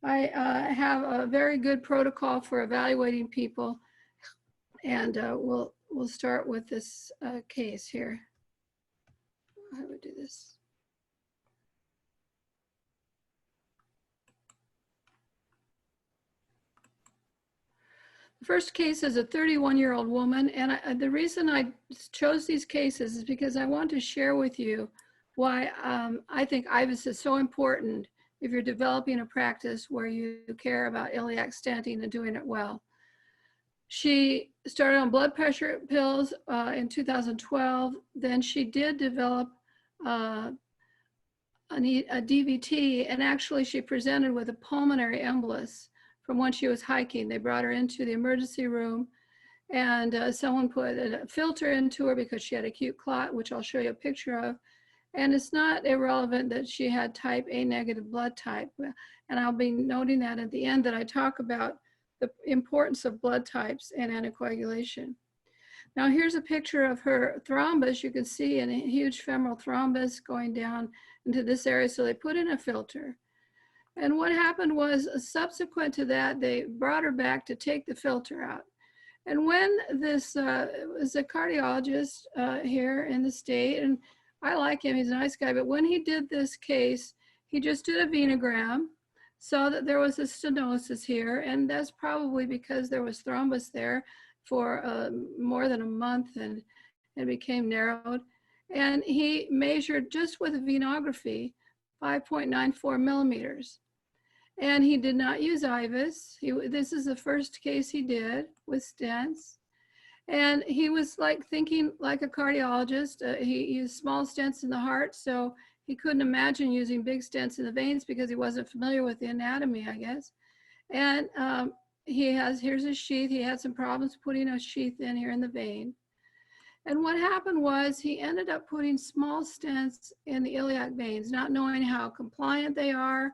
I have a very good protocol for evaluating people, and we'll start with this case here. How do we do this? The first case is a 31-year-old woman, and the reason I chose these cases is because I want to share with you why I think IVUS is so important if you're developing a practice where you care about iliac stenting and doing it well. She started on blood pressure pills in 2012. Then she did develop a DVT, and actually she presented with a pulmonary embolus from when she was hiking. They brought her into the emergency room, and someone put a filter into her because she had acute clot, which I'll show you a picture of. And it's not irrelevant that she had type A negative blood type. And I'll be noting that at the end, that I talk about the importance of blood types and anticoagulation. Now here's a picture of her thrombus. You can see a huge femoral thrombus going down into this area. So they put in a filter. And what happened was, subsequent to that, they brought her back to take the filter out. And when this was a cardiologist here in the state, and I like him, he's a nice guy, but when he did this case, he just did a venogram, saw that there was a stenosis here, and that's probably because there was thrombus there for more than a month, and it became narrowed. And he measured just with a venography 5.94 millimeters. And he did not use IVUS. This is the first case he did with stents. And he was like thinking like a cardiologist. He used small stents in the heart, so he couldn't imagine using big stents in the veins because he wasn't familiar with the anatomy, I guess. And here's his sheath. He had some problems putting a sheath in here in the vein. And what happened was he ended up putting small stents in the iliac veins, not knowing how compliant they are.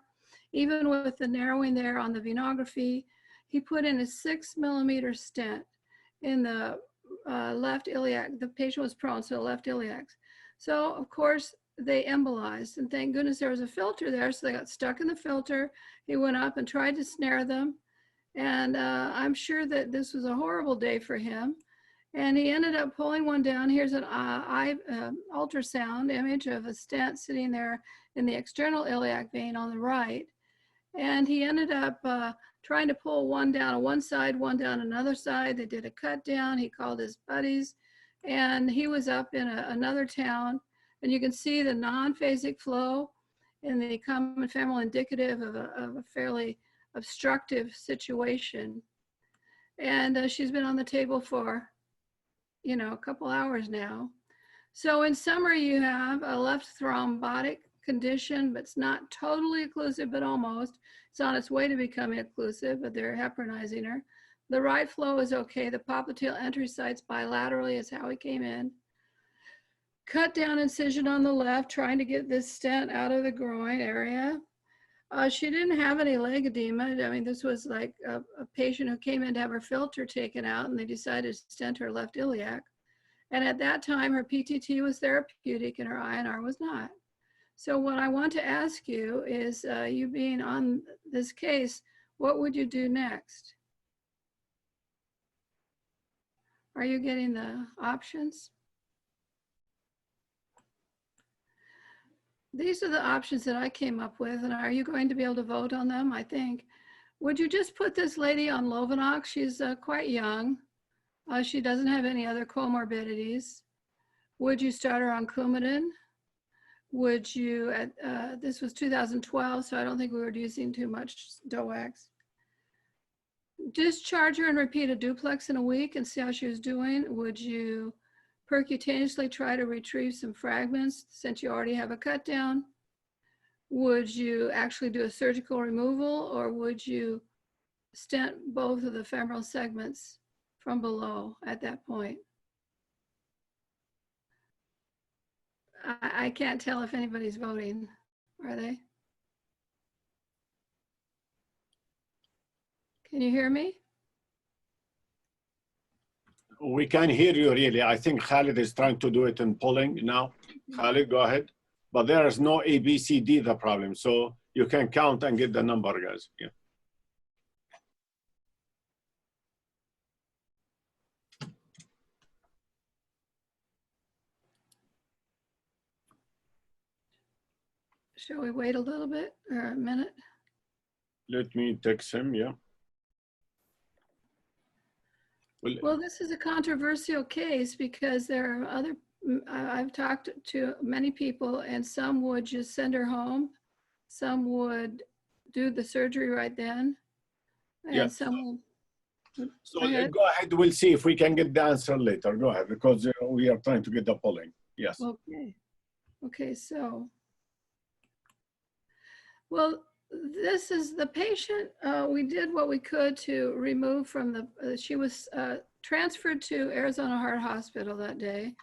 Even with the narrowing there on the venography, he put in a 6mm stent in the left iliac. The patient was prone, so the left iliac. So of course they embolized, and thank goodness there was a filter there, so they got stuck in the filter. He went up and tried to snare them, and I'm sure that this was a horrible day for him. And he ended up pulling one down. Here's an ultrasound image of a stent sitting there in the external iliac vein on the right. And he ended up trying to pull one down on one side, one down another side. They did a cut down. He called his buddies, and he was up in another town. And you can see the non-phasic flow in the common femoral, indicative of a fairly obstructive situation. And she's been on the table for, a couple hours now. So in summary, you have a left thrombotic condition, but it's not totally occlusive, but almost. It's on its way to becoming occlusive, but they're heparinizing her. The right flow is okay. The popliteal entry sites bilaterally is how he came in. Cut down incision on the left, trying to get this stent out of the groin area. She didn't have any leg edema. I mean, this was like a patient who came in to have her filter taken out, and they decided to stent her left iliac. And at that time, her PTT was therapeutic and her INR was not. So what I want to ask you is, you being on this case, what would you do next? Are you getting the options? These are the options that I came up with, and are you going to be able to vote on them? I think. Would you just put this lady on Lovenox? She's quite young. She doesn't have any other comorbidities. Would you start her on Coumadin? Would you, this was 2012, so I don't think we were using too much DOAX. Discharge her and repeat a duplex in a week and see how she was doing. Would you percutaneously try to retrieve some fragments since you already have a cut down? Would you actually do a surgical removal, or would you stent both of the femoral segments from below at that point? I can't tell if anybody's voting, are they? Can you hear me? We can hear you really. I think Khalid is trying to do it in polling now. Khalid, go ahead. But there is no A, B, C, D, the problem. So you can count and get the number, guys. Yeah. Shall we wait a little bit or a minute? Let me text him, yeah. Well, this is a controversial case because there are other, I've talked to many people, and some would just send her home. Some would do the surgery right then. And yeah. some would, so go ahead. We'll see if we can get the answer later. Go ahead, because we are trying to get the polling. Yes. Okay. Okay, so, well, this is the patient. We did what we could to remove from the, she was transferred to Arizona Heart Hospital that day.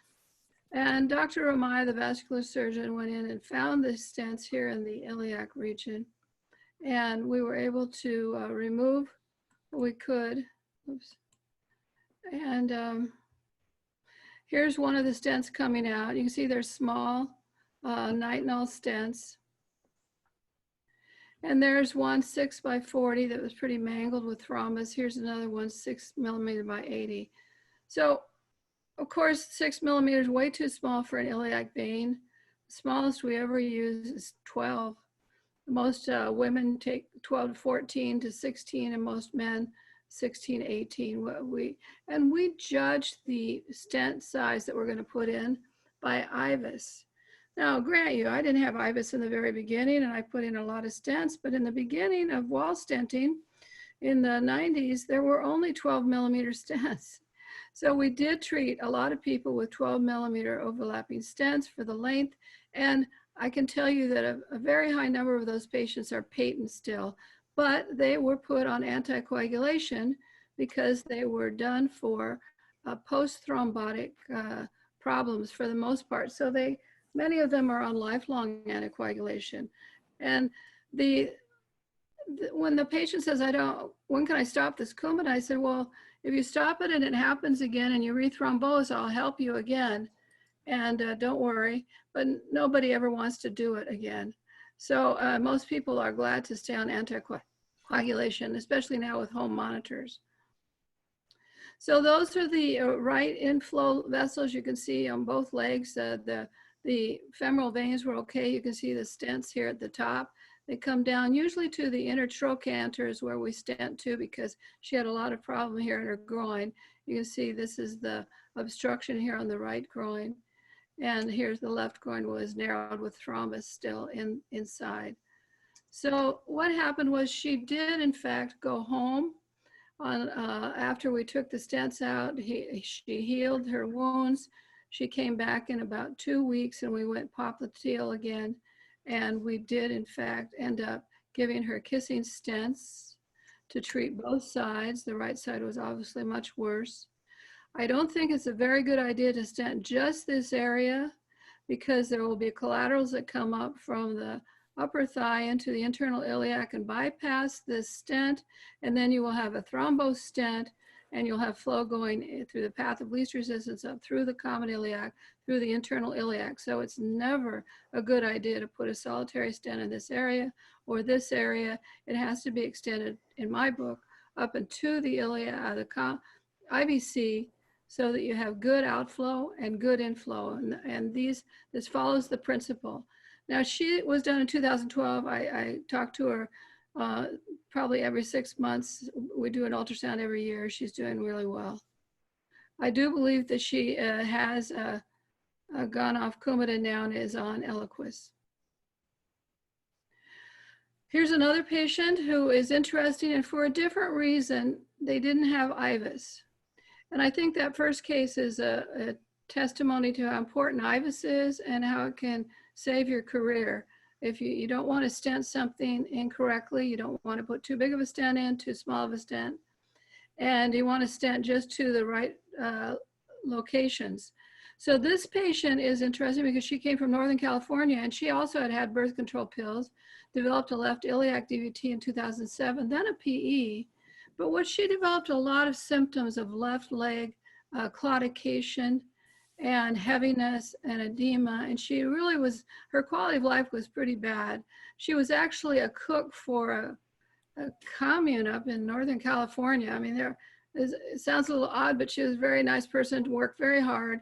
And Dr. Ramai, the vascular surgeon, went in and found the stents here in the iliac region. And we were able to remove what we could. Oops. And here's one of the stents coming out. You can see they're small nitinol stents. And there's one 6x40 that was pretty mangled with thrombus. Here's another one 6mm by 80. So of course, 6mm is way too small for an iliac vein. The smallest we ever use is 12. Most women take 12 to 14 to 16, and most men 16, 18. And we judge the stent size that we're going to put in by IVUS. Now, grant you, I didn't have IVUS in the very beginning, and I put in a lot of stents, but in the beginning of wall stenting in the 90s, there were only 12mm stents. So we did treat a lot of people with 12mm overlapping stents for the length, and I can tell you that a very high number of those patients are patent still, but they were put on anticoagulation because they were done for post-thrombotic problems for the most part. So many of them are on lifelong anticoagulation. And when the patient says, when can I stop this Coumadin? I said, well, if you stop it and it happens again and you rethrombose, I'll help you again. And don't worry, but nobody ever wants to do it again. So most people are glad to stay on anticoagulation, especially now with home monitors. So those are the right inflow vessels you can see on both legs. The femoral veins were okay. You can see the stents here at the top. They come down usually to the inner trochanters where we stent to, because she had a lot of problem here in her groin. You can see this is the obstruction here on the right groin. And here's the left groin was narrowed with thrombus still inside. So what happened was she did in fact go home after we took the stents out. She healed her wounds. She came back in about 2 weeks and we went popliteal again. And we did in fact end up giving her kissing stents to treat both sides. The right side was obviously much worse. I don't think it's a very good idea to stent just this area, because there will be collaterals that come up from the upper thigh into the internal iliac and bypass this stent, and then you will have a thrombose stent, and you'll have flow going through the path of least resistance up through the common iliac, through the internal iliac. So it's never a good idea to put a solitary stent in this area or this area. It has to be extended, in my book, up into the iliac, the IVC, so that you have good outflow and good inflow. And this follows the principle. Now, she was done in 2012. I talked to her probably every 6 months. We do an ultrasound every year. She's doing really well. I do believe that she has gone off Coumadin now and is on Eliquis. Here's another patient who is interesting, and for a different reason, they didn't have IVUS. And I think that first case is a testimony to how important IVUS is and how it can save your career. If you don't want to stent something incorrectly, you don't want to put too big of a stent in, too small of a stent, and you want to stent just to the right locations. So this patient is interesting because she came from Northern California, and she also had birth control pills, developed a left iliac DVT in 2007, then a PE. But what she developed a lot of symptoms of left leg claudication and heaviness and edema. And she really her quality of life was pretty bad. She was actually a cook for a commune up in Northern California. I mean, it sounds a little odd, but she was a very nice person, to work very hard,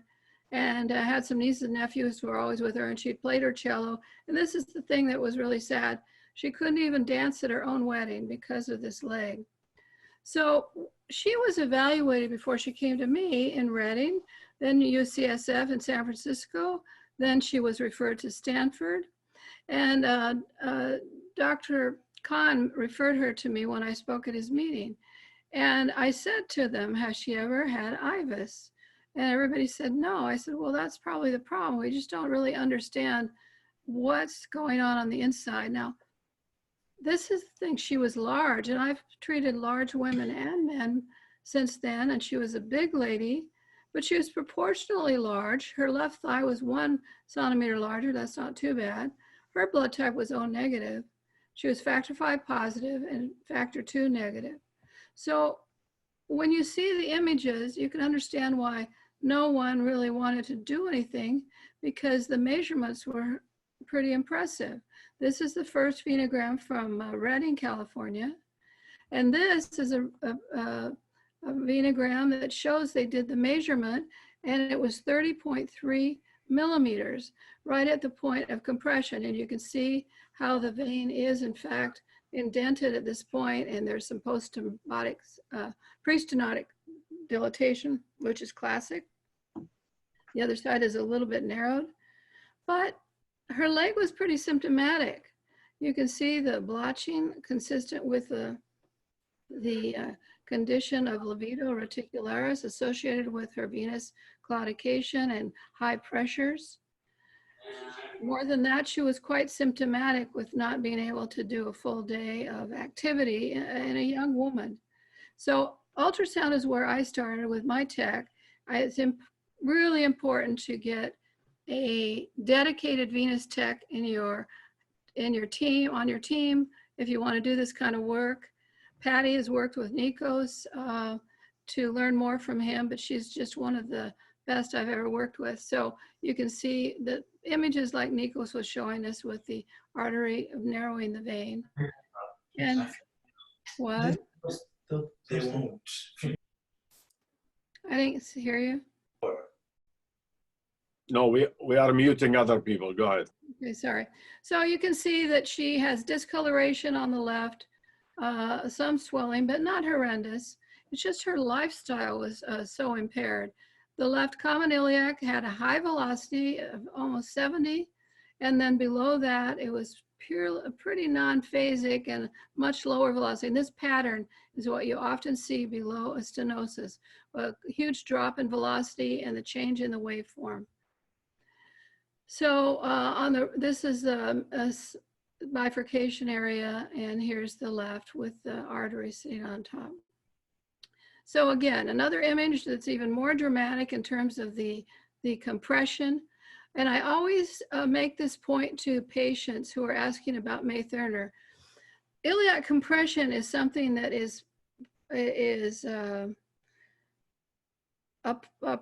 and had some nieces and nephews who were always with her, and she played her cello. And this is the thing that was really sad. She couldn't even dance at her own wedding because of this leg. So she was evaluated before she came to me in Reading, then UCSF in San Francisco. Then she was referred to Stanford. And Dr. Khan referred her to me when I spoke at his meeting. And I said to them, has she ever had IVUS? And everybody said no. I said, well, that's probably the problem. We just don't really understand what's going on the inside. Now, this is the thing, she was large, and I've treated large women and men since then, and she was a big lady, but she was proportionally large. Her left thigh was 1 centimeter larger. That's not too bad. Her blood type was O negative. She was factor V positive and factor II negative. So when you see the images, you can understand why no one really wanted to do anything, because the measurements were pretty impressive. This is the first venogram from Redding, California. And this is a venogram that shows they did the measurement, and it was 30.3 millimeters, right at the point of compression. And you can see how the vein is, in fact, indented at this point, and there's some pre-stenotic dilatation, which is classic. The other side is a little bit narrowed, but her leg was pretty symptomatic. You can see the blotching consistent with the condition of levator reticularis associated with her venous claudication and high pressures. More than that, she was quite symptomatic with not being able to do a full day of activity in a young woman. So ultrasound is where I started with my tech, It's really important to get a dedicated venous tech in your team, on your team, if you want to do this kind of work. Patty has worked with Nikos to learn more from him, but she's just one of the best I've ever worked with. So you can see the images like Nikos was showing us with the artery of narrowing the vein. And what? They won't. I didn't hear you. No, we are muting other people. Go ahead. Okay, sorry. So you can see that she has discoloration on the left, some swelling, but not horrendous. It's just her lifestyle was so impaired. The left common iliac had a high velocity of almost 70, and then below that it was pretty non-phasic and much lower velocity. And this pattern is what you often see below a stenosis, a huge drop in velocity and the change in the waveform. So this is a bifurcation area, and here's the left with the artery sitting on top. So again, another image that's even more dramatic in terms of the compression. And I always make this point to patients who are asking about May-Thurner. Iliac compression is something that is a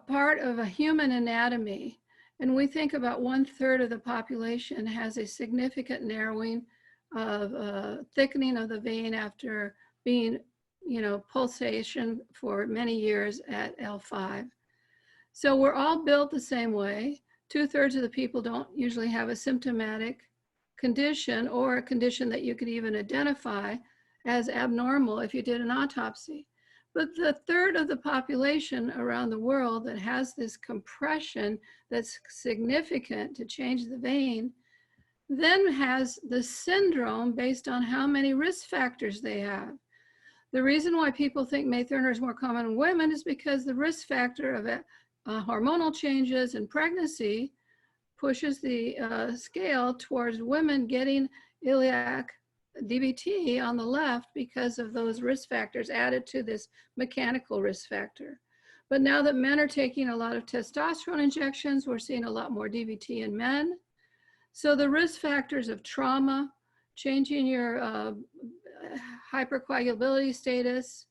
part of a human anatomy. And we think about 1/3 of the population has a significant narrowing of thickening of the vein after being, pulsation for many years at L5. So we're all built the same way. 2/3 of the people don't usually have a symptomatic condition or a condition that you could even identify as abnormal if you did an autopsy. But the 1/3 of the population around the world that has this compression that's significant to change the vein then has the syndrome based on how many risk factors they have. The reason why people think May-Thurner is more common in women is because the risk factor of hormonal changes and pregnancy pushes the scale towards women getting iliac DVT on the left because of those risk factors added to this mechanical risk factor. But now that men are taking a lot of testosterone injections, we're seeing a lot more DVT in men. So the risk factors of trauma, changing your hypercoagulability status,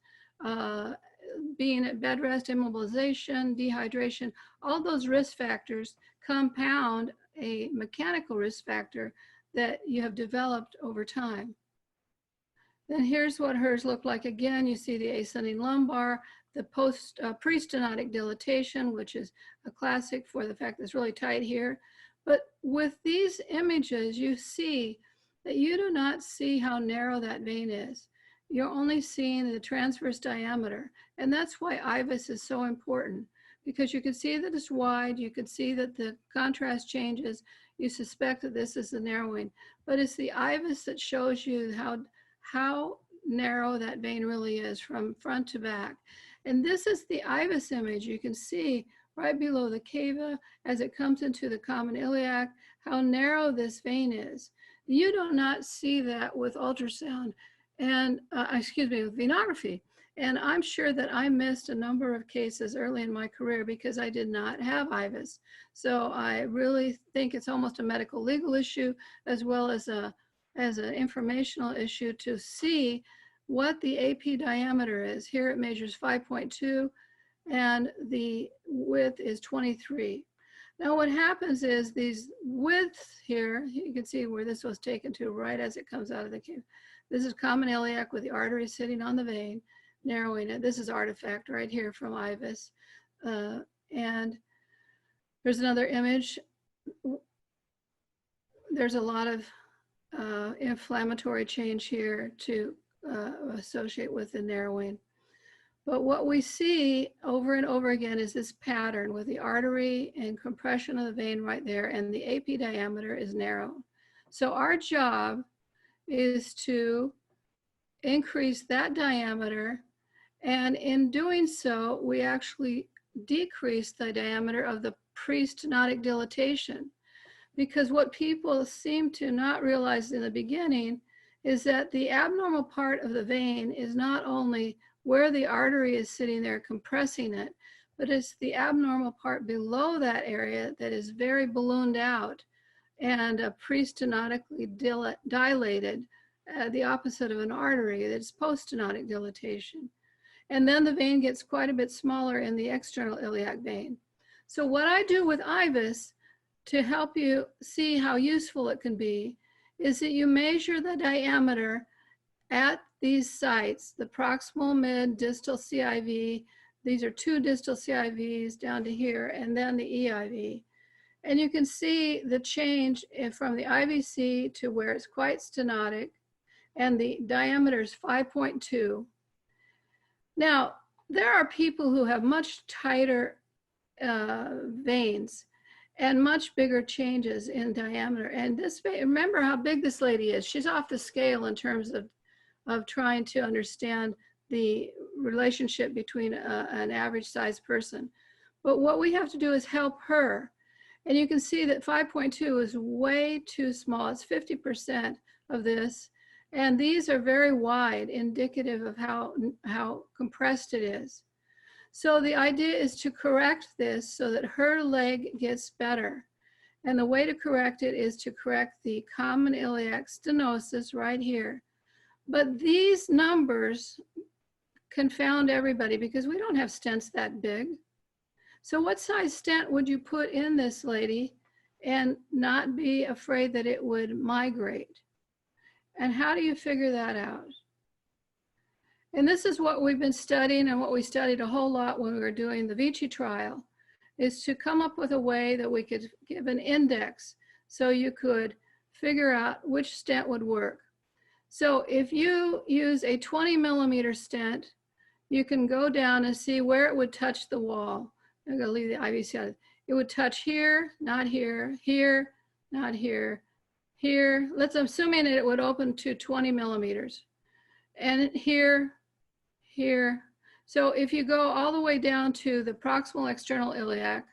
being at bed rest, immobilization, dehydration, all those risk factors compound a mechanical risk factor that you have developed over time. Then here's what hers looked like. Again, you see the ascending lumbar, the pre-stenotic dilatation, which is a classic for the fact that it's really tight here. But with these images, you see that you do not see how narrow that vein is. You're only seeing the transverse diameter. And that's why IVUS is so important, because you can see that it's wide, you can see that the contrast changes, you suspect that this is the narrowing, but it's the IVUS that shows you how narrow that vein really is from front to back. And this is the IVUS image. You can see right below the cava as it comes into the common iliac, how narrow this vein is. You do not see that with ultrasound and, with venography. And I'm sure that I missed a number of cases early in my career because I did not have IVUS. So I really think it's almost a medical legal issue as well as an informational issue to see what the AP diameter is. Here it measures 5.2 and the width is 23. Now what happens is these widths here, you can see where this was taken to right as it comes out of the cave. This is common iliac with the artery sitting on the vein, narrowing it. This is artifact right here from IVUS. And there's another image. There's a lot of inflammatory change here to associate with the narrowing. But what we see over and over again is this pattern with the artery and compression of the vein right there, and the AP diameter is narrow. So our job is to increase that diameter, and in doing so, we actually decrease the diameter of the pre-stenotic dilatation. Because what people seem to not realize in the beginning is that the abnormal part of the vein is not only where the artery is sitting there compressing it, but it's the abnormal part below that area that is very ballooned out and pre-stenotically dilated, the opposite of an artery that's post-stenotic dilatation. And then the vein gets quite a bit smaller in the external iliac vein. So what I do with IVUS to help you see how useful it can be is that you measure the diameter at these sites, the proximal, mid, distal CIV. These are 2 distal CIVs down to here, and then the EIV. And you can see the change from the IVC to where it's quite stenotic, and the diameter is 5.2. Now, there are people who have much tighter veins and much bigger changes in diameter. And this, remember how big this lady is. She's off the scale in terms of trying to understand the relationship between an average sized person. But what we have to do is help her. And you can see that 5.2 is way too small. It's 50% of this. And these are very wide, indicative of how compressed it is. So the idea is to correct this so that her leg gets better. And the way to correct it is to correct the common iliac stenosis right here. But these numbers confound everybody because we don't have stents that big. So what size stent would you put in this lady and not be afraid that it would migrate? And how do you figure that out? And this is what we've been studying, and what we studied a whole lot when we were doing the Vichy trial, is to come up with a way that we could give an index so you could figure out which stent would work. So if you use a 20 millimeter stent, you can go down and see where it would touch the wall. I'm gonna leave the IVC out. It would touch here, not here, here, not here, here. Let's assuming it would open to 20 millimeters. And here, here. So if you go all the way down to the proximal external iliac,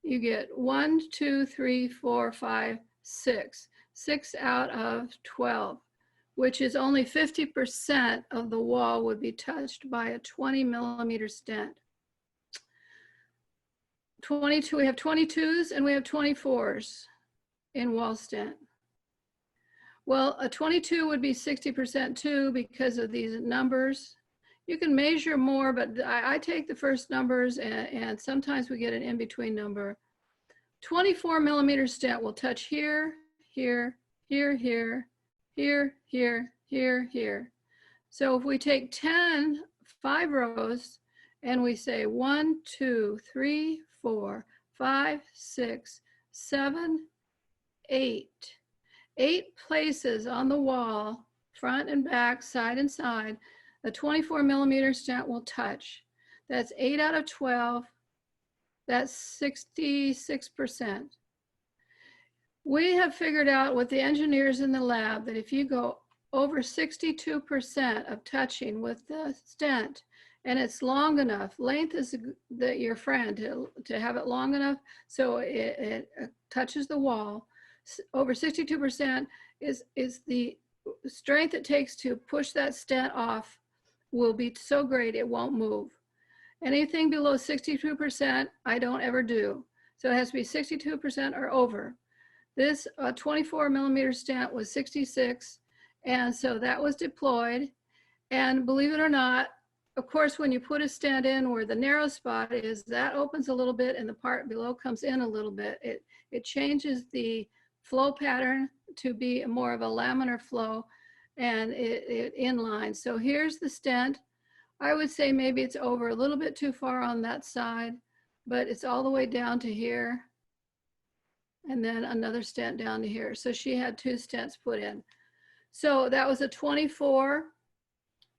you get 1, 2, 3, 4, 5, 6. 6 out of 12, which is only 50% of the wall would be touched by a 20 millimeter stent. 22, we have 22s and we have 24s in wall stent. Well, a 22 would be 60% too because of these numbers. You can measure more, but I take the first numbers and sometimes we get an in-between number. 24 millimeter stent will touch here, here, here, here, here, here, here, here. So if we take 10 5 rows and we say 1, 2, 3, 4, 5, 6, 7, 8. 8 places on the wall, front and back, side and side, a 24 millimeter stent will touch. That's 8 out of 12. That's 66%. We have figured out with the engineers in the lab that if you go over 62% of touching with the stent, and it's long enough, length is your friend, to have it long enough so it touches the wall. Over 62% is the strength it takes to push that stent off will be so great it won't move. Anything below 62%, I don't ever do. So it has to be 62% or over. This 24 millimeter stent was 66, and so that was deployed. And believe it or not, of course, when you put a stent in where the narrow spot is, that opens a little bit and the part below comes in a little bit. It changes the flow pattern to be more of a laminar flow and it inlines. So here's the stent. I would say maybe it's over a little bit too far on that side, but it's all the way down to here. And then another stent down to here. So she had 2 stents put in. So that was a 24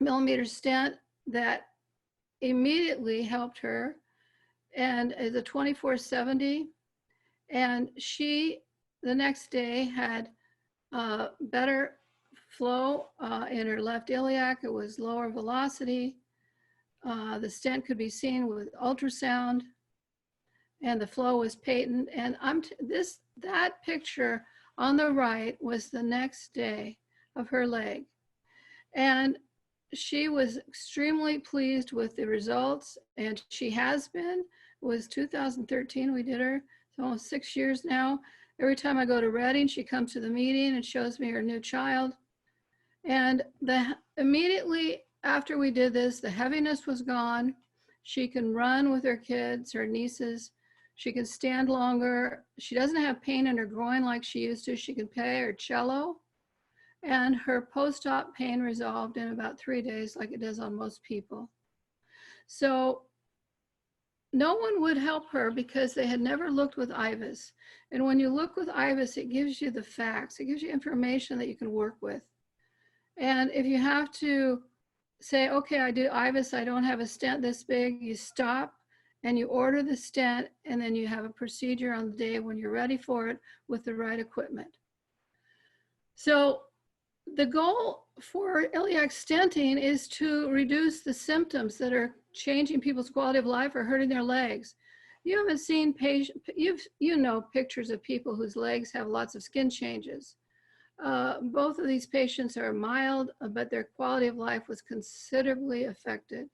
millimeter stent that immediately helped her, and is a 2470. And she, the next day, had better flow in her left iliac. It was lower velocity. The stent could be seen with ultrasound, and the flow was patent. And that picture on the right was the next day of her leg. And she was extremely pleased with the results, and she has been. It was 2013 we did her. It's almost 6 years now. Every time I go to Reading, she comes to the meeting and shows me her new child. And immediately after we did this, the heaviness was gone. She can run with her kids, her nieces. She can stand longer. She doesn't have pain in her groin like she used to. She can play her cello. And her post-op pain resolved in about 3 days like it does on most people. So no one would help her because they had never looked with IVUS. And when you look with IVUS, it gives you the facts. It gives you information that you can work with. And if you have to say, okay, I do IVUS, I don't have a stent this big, you stop and you order the stent, and then you have a procedure on the day when you're ready for it with the right equipment. So the goal for iliac stenting is to reduce the symptoms that are changing people's quality of life or hurting their legs. You haven't seen you know pictures of people whose legs have lots of skin changes. Both of these patients are mild, but their quality of life was considerably affected.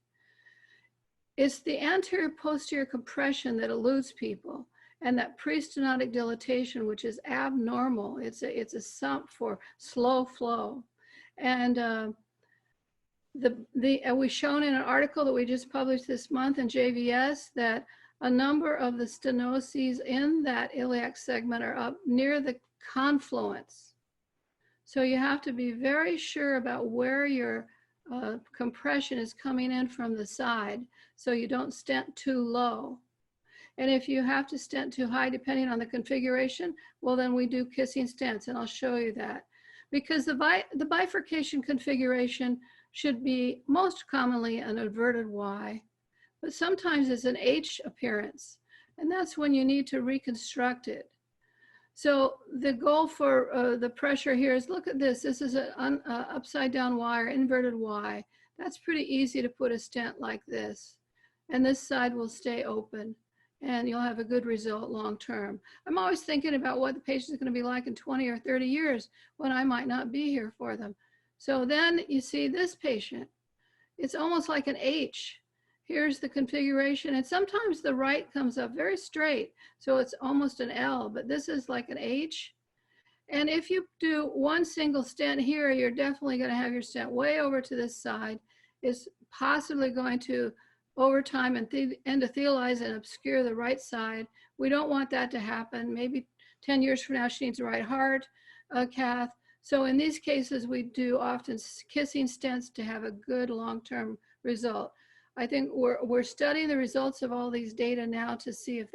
It's the anterior-posterior compression that eludes people, and that pre-stenotic dilatation, which is abnormal. It's a sump for slow flow. And we've shown in an article that we just published this month in JVS that a number of the stenoses in that iliac segment are up near the confluence. So you have to be very sure about where your compression is coming in from the side so you don't stent too low. And if you have to stent too high, depending on the configuration, well, then we do kissing stents, and I'll show you that. Because the bifurcation configuration should be most commonly an inverted Y, but sometimes it's an H appearance, and that's when you need to reconstruct it. So the goal for the pressure here is, look at this. This is an upside down Y or inverted Y. That's pretty easy to put a stent like this. And this side will stay open, and you'll have a good result long term. I'm always thinking about what the patient is going to be like in 20 or 30 years when I might not be here for them. So then you see this patient. It's almost like an H. Here's the configuration, and sometimes the right comes up very straight, so it's almost an L, but this is like an H. And if you do one single stent here, you're definitely going to have your stent way over to this side. It's possibly going to, over time, endothelialize and obscure the right side. We don't want that to happen. Maybe 10 years from now, she needs a right heart cath. So in these cases, we do often kissing stents to have a good long-term result. I think we're studying the results of all these data now to see if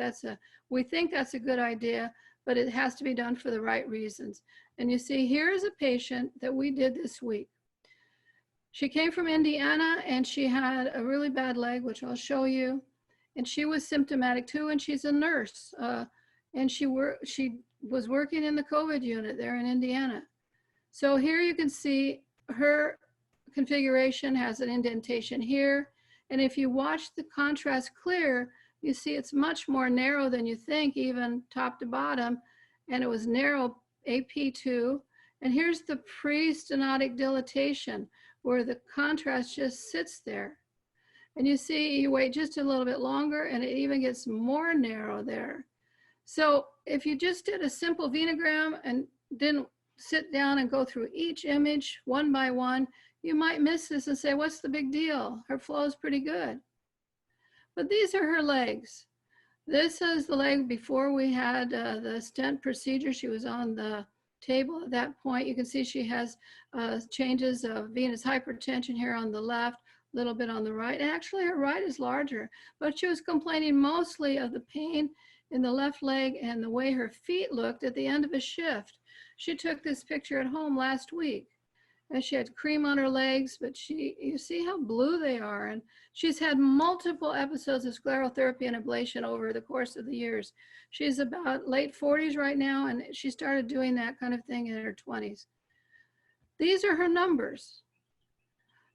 we think that's a good idea, but it has to be done for the right reasons. And you see, here is a patient that we did this week. She came from Indiana, and she had a really bad leg, which I'll show you. And she was symptomatic too, and she's a nurse. And she was working in the COVID unit there in Indiana. So here you can see her configuration has an indentation here. And if you watch the contrast clear, you see it's much more narrow than you think, even top to bottom. And it was narrow AP2. And here's the pre-stenotic dilatation, where the contrast just sits there. And you see, you wait just a little bit longer, and it even gets more narrow there. So if you just did a simple venogram and didn't sit down and go through each image one by one, you might miss this and say, what's the big deal? Her flow is pretty good. But these are her legs. This is the leg before we had the stent procedure. She was on the table at that point. You can see she has changes of venous hypertension here on the left, a little bit on the right. And actually her right is larger, but she was complaining mostly of the pain in the left leg and the way her feet looked at the end of a shift. She took this picture at home last week. And she had cream on her legs, but you see how blue they are. And she's had multiple episodes of sclerotherapy and ablation over the course of the years. She's about late 40s right now, and she started doing that kind of thing in her 20s. These are her numbers: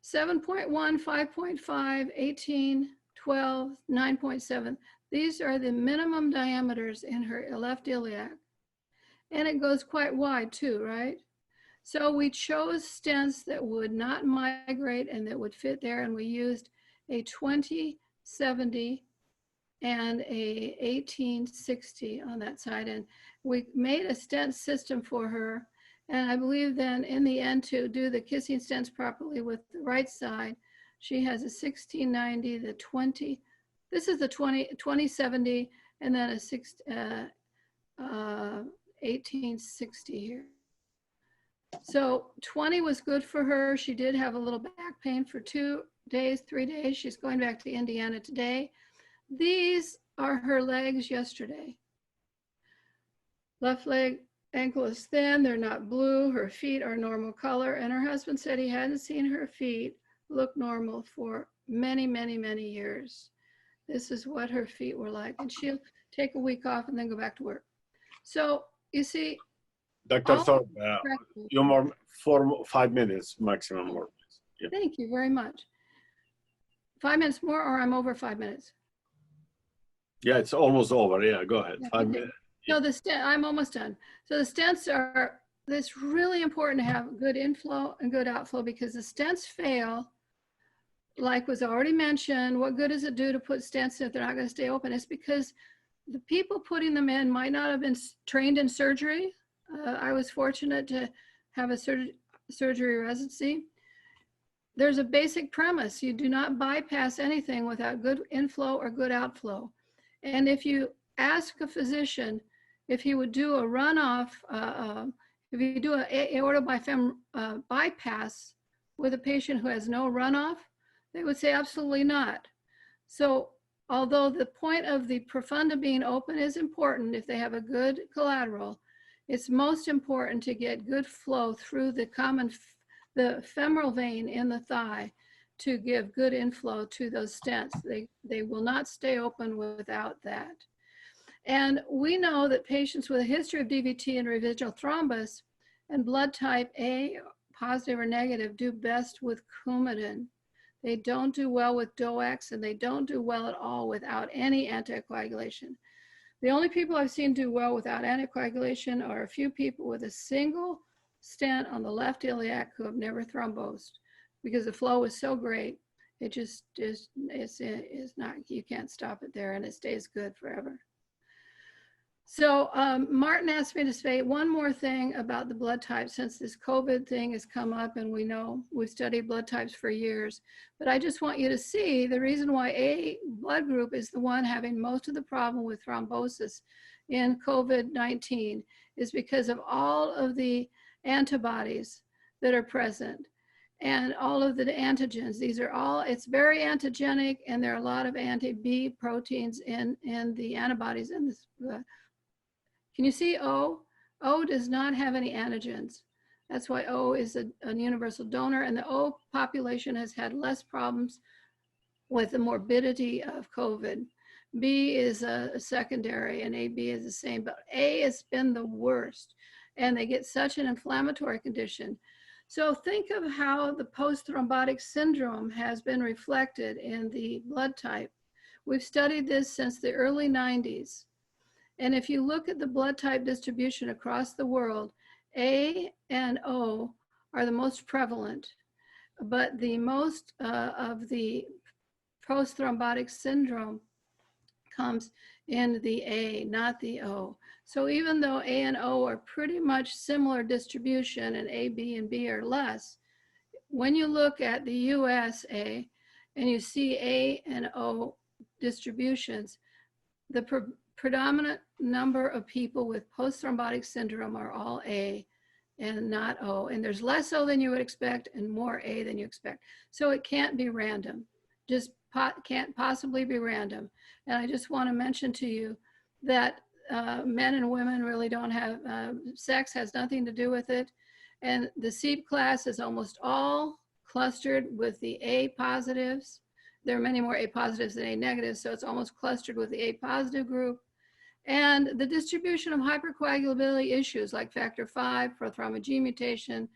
7.1, 5.5, 18, 12, 9.7. These are the minimum diameters in her left iliac. And it goes quite wide too, right? So we chose stents that would not migrate and that would fit there. And we used a 2070 and a 1860 on that side. And we made a stent system for her. And I believe then in the end, to do the kissing stents properly with the right side, she has a 1690, the 20, this is the 2070, and then a 1860 here. So 20 was good for her. She did have a little back pain for 2 days, 3 days. She's going back to Indiana today. These are her legs yesterday. Left leg ankle is thin. They're not blue. Her feet are normal color. And her husband said he hadn't seen her feet look normal for many, many, many years. This is what her feet were like. And she'll take a week off and then go back to work. So you see, Dr. Thorpe, you more 5 minutes maximum more. Yeah. Thank you very much. 5 minutes more, or I'm over 5 minutes? Yeah, it's almost over. Yeah, go ahead. Yeah, 5 okay. minutes. So the stent, I'm almost done. So the stents are, it's really important to have good inflow and good outflow, because the stents fail, like was already mentioned. What good does it do to put stents in if they're not going to stay open? It's because the people putting them in might not have been trained in surgery. I was fortunate to have a surgery residency. There's a basic premise. You do not bypass anything without good inflow or good outflow. And if you ask a physician if he would do a runoff, if you do an aorta bypass with a patient who has no runoff, they would say absolutely not. So although the point of the profunda being open is important if they have a good collateral, it's most important to get good flow through the femoral vein in the thigh to give good inflow to those stents. They will not stay open without that. And we know that patients with a history of DVT and residual thrombus and blood type A, positive or negative, do best with Coumadin. They don't do well with DOACs, and they don't do well at all without any anticoagulation. The only people I've seen do well without anticoagulation are a few people with a single stent on the left iliac who have never thrombosed, because the flow is so great. It just is not, you can't stop it there, and it stays good forever. So Martin asked me to say one more thing about the blood type, since this COVID thing has come up, and we know we've studied blood types for years. But I just want you to see the reason why A blood group is the one having most of the problem with thrombosis in COVID-19 is because of all of the antibodies that are present and all of the antigens. These are all, it's very antigenic, and there are a lot of anti-B proteins in the antibodies in this. Can you see O? O does not have any antigens. That's why O is a universal donor, and the O population has had less problems with the morbidity of COVID. B is a secondary, and AB is the same, but A has been the worst, and they get such an inflammatory condition. So think of how the post-thrombotic syndrome has been reflected in the blood type. We've studied this since the early 90s. And if you look at the blood type distribution across the world, A and O are the most prevalent, but the most of the post-thrombotic syndrome comes in the A, not the O. So even though A and O are pretty much similar distribution, and A, B, and B are less, when you look at the USA and you see A and O distributions, the predominant number of people with post-thrombotic syndrome are all A and not O. And there's less O than you would expect and more A than you expect. So it can't be random, just can't possibly be random. And I just want to mention to you that men and women really don't have, sex has nothing to do with it. And the SEEP class is almost all clustered with the A positives. There are many more A positives than A negatives, so it's almost clustered with the A positive group. And the distribution of hypercoagulability issues like factor V, prothrombin G mutation,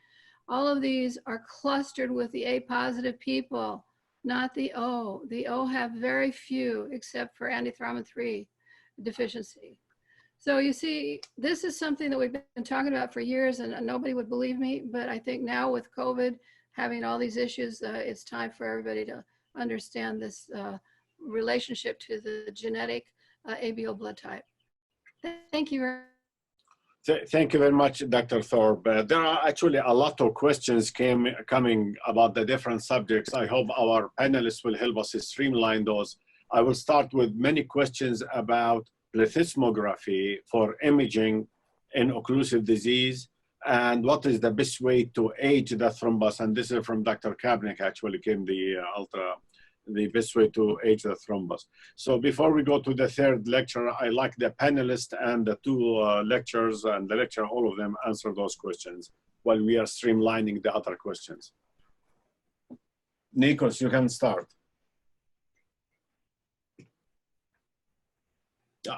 all of these are clustered with the A positive people, not the O. The O have very few except for antithrombin 3 deficiency. So you see, this is something that we've been talking about for years and nobody would believe me, but I think now with COVID, having all these issues, it's time for everybody to understand this relationship to the genetic ABO blood type. Thank you very much. Thank you very much, Dr. Thorpe. There are actually a lot of questions coming about the different subjects. I hope our panelists will help us streamline those. I will start with many questions about plethysmography for imaging in occlusive disease and what is the best way to age the thrombus. And this is from Dr. Kabnik, actually came the best way to age the thrombus. So before we go to the third lecture, I like the panelists and the two lecturers and the lecturer, all of them answer those questions while we are streamlining the other questions. Nikos, you can start.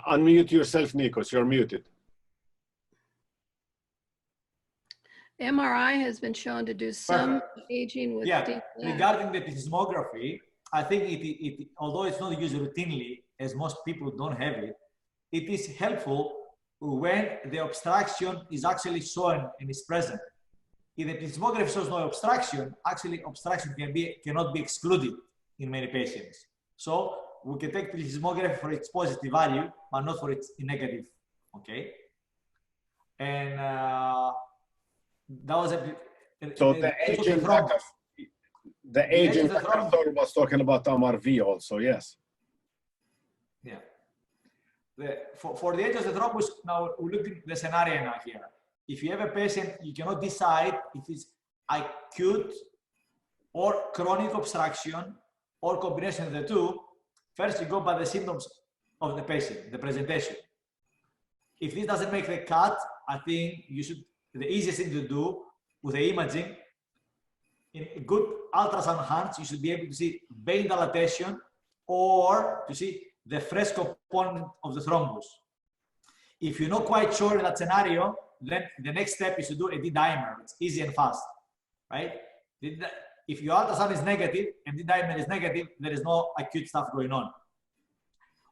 Unmute yourself, Nikos, you're muted. MRI has been shown to do some aging with deep lag. Regarding the plethysmography, I think although it's not used routinely, as most people don't have it, it is helpful when the obstruction is actually shown and is present. If the plethysmography shows no obstruction, actually obstruction cannot be excluded in many patients. So we can take plethysmography for its positive value, but not for its negative, okay? And that was so the aging factor. The aging factor was talking about MRV also, yes. Yeah. For the age of the thrombus, now we look at the scenario now here. If you have a patient, you cannot decide if it's acute or chronic obstruction or combination of the two. First, you go by the symptoms of the patient, the presentation. If this doesn't make the cut, I think you should, the easiest thing to do with the imaging, in good ultrasound hands, you should be able to see vein dilatation or to see the fresh component of the thrombus. If you're not quite sure in that scenario, then the next step is to do a D-dimer. It's easy and fast, right? If your ultrasound is negative and D-dimer is negative, there is no acute stuff going on.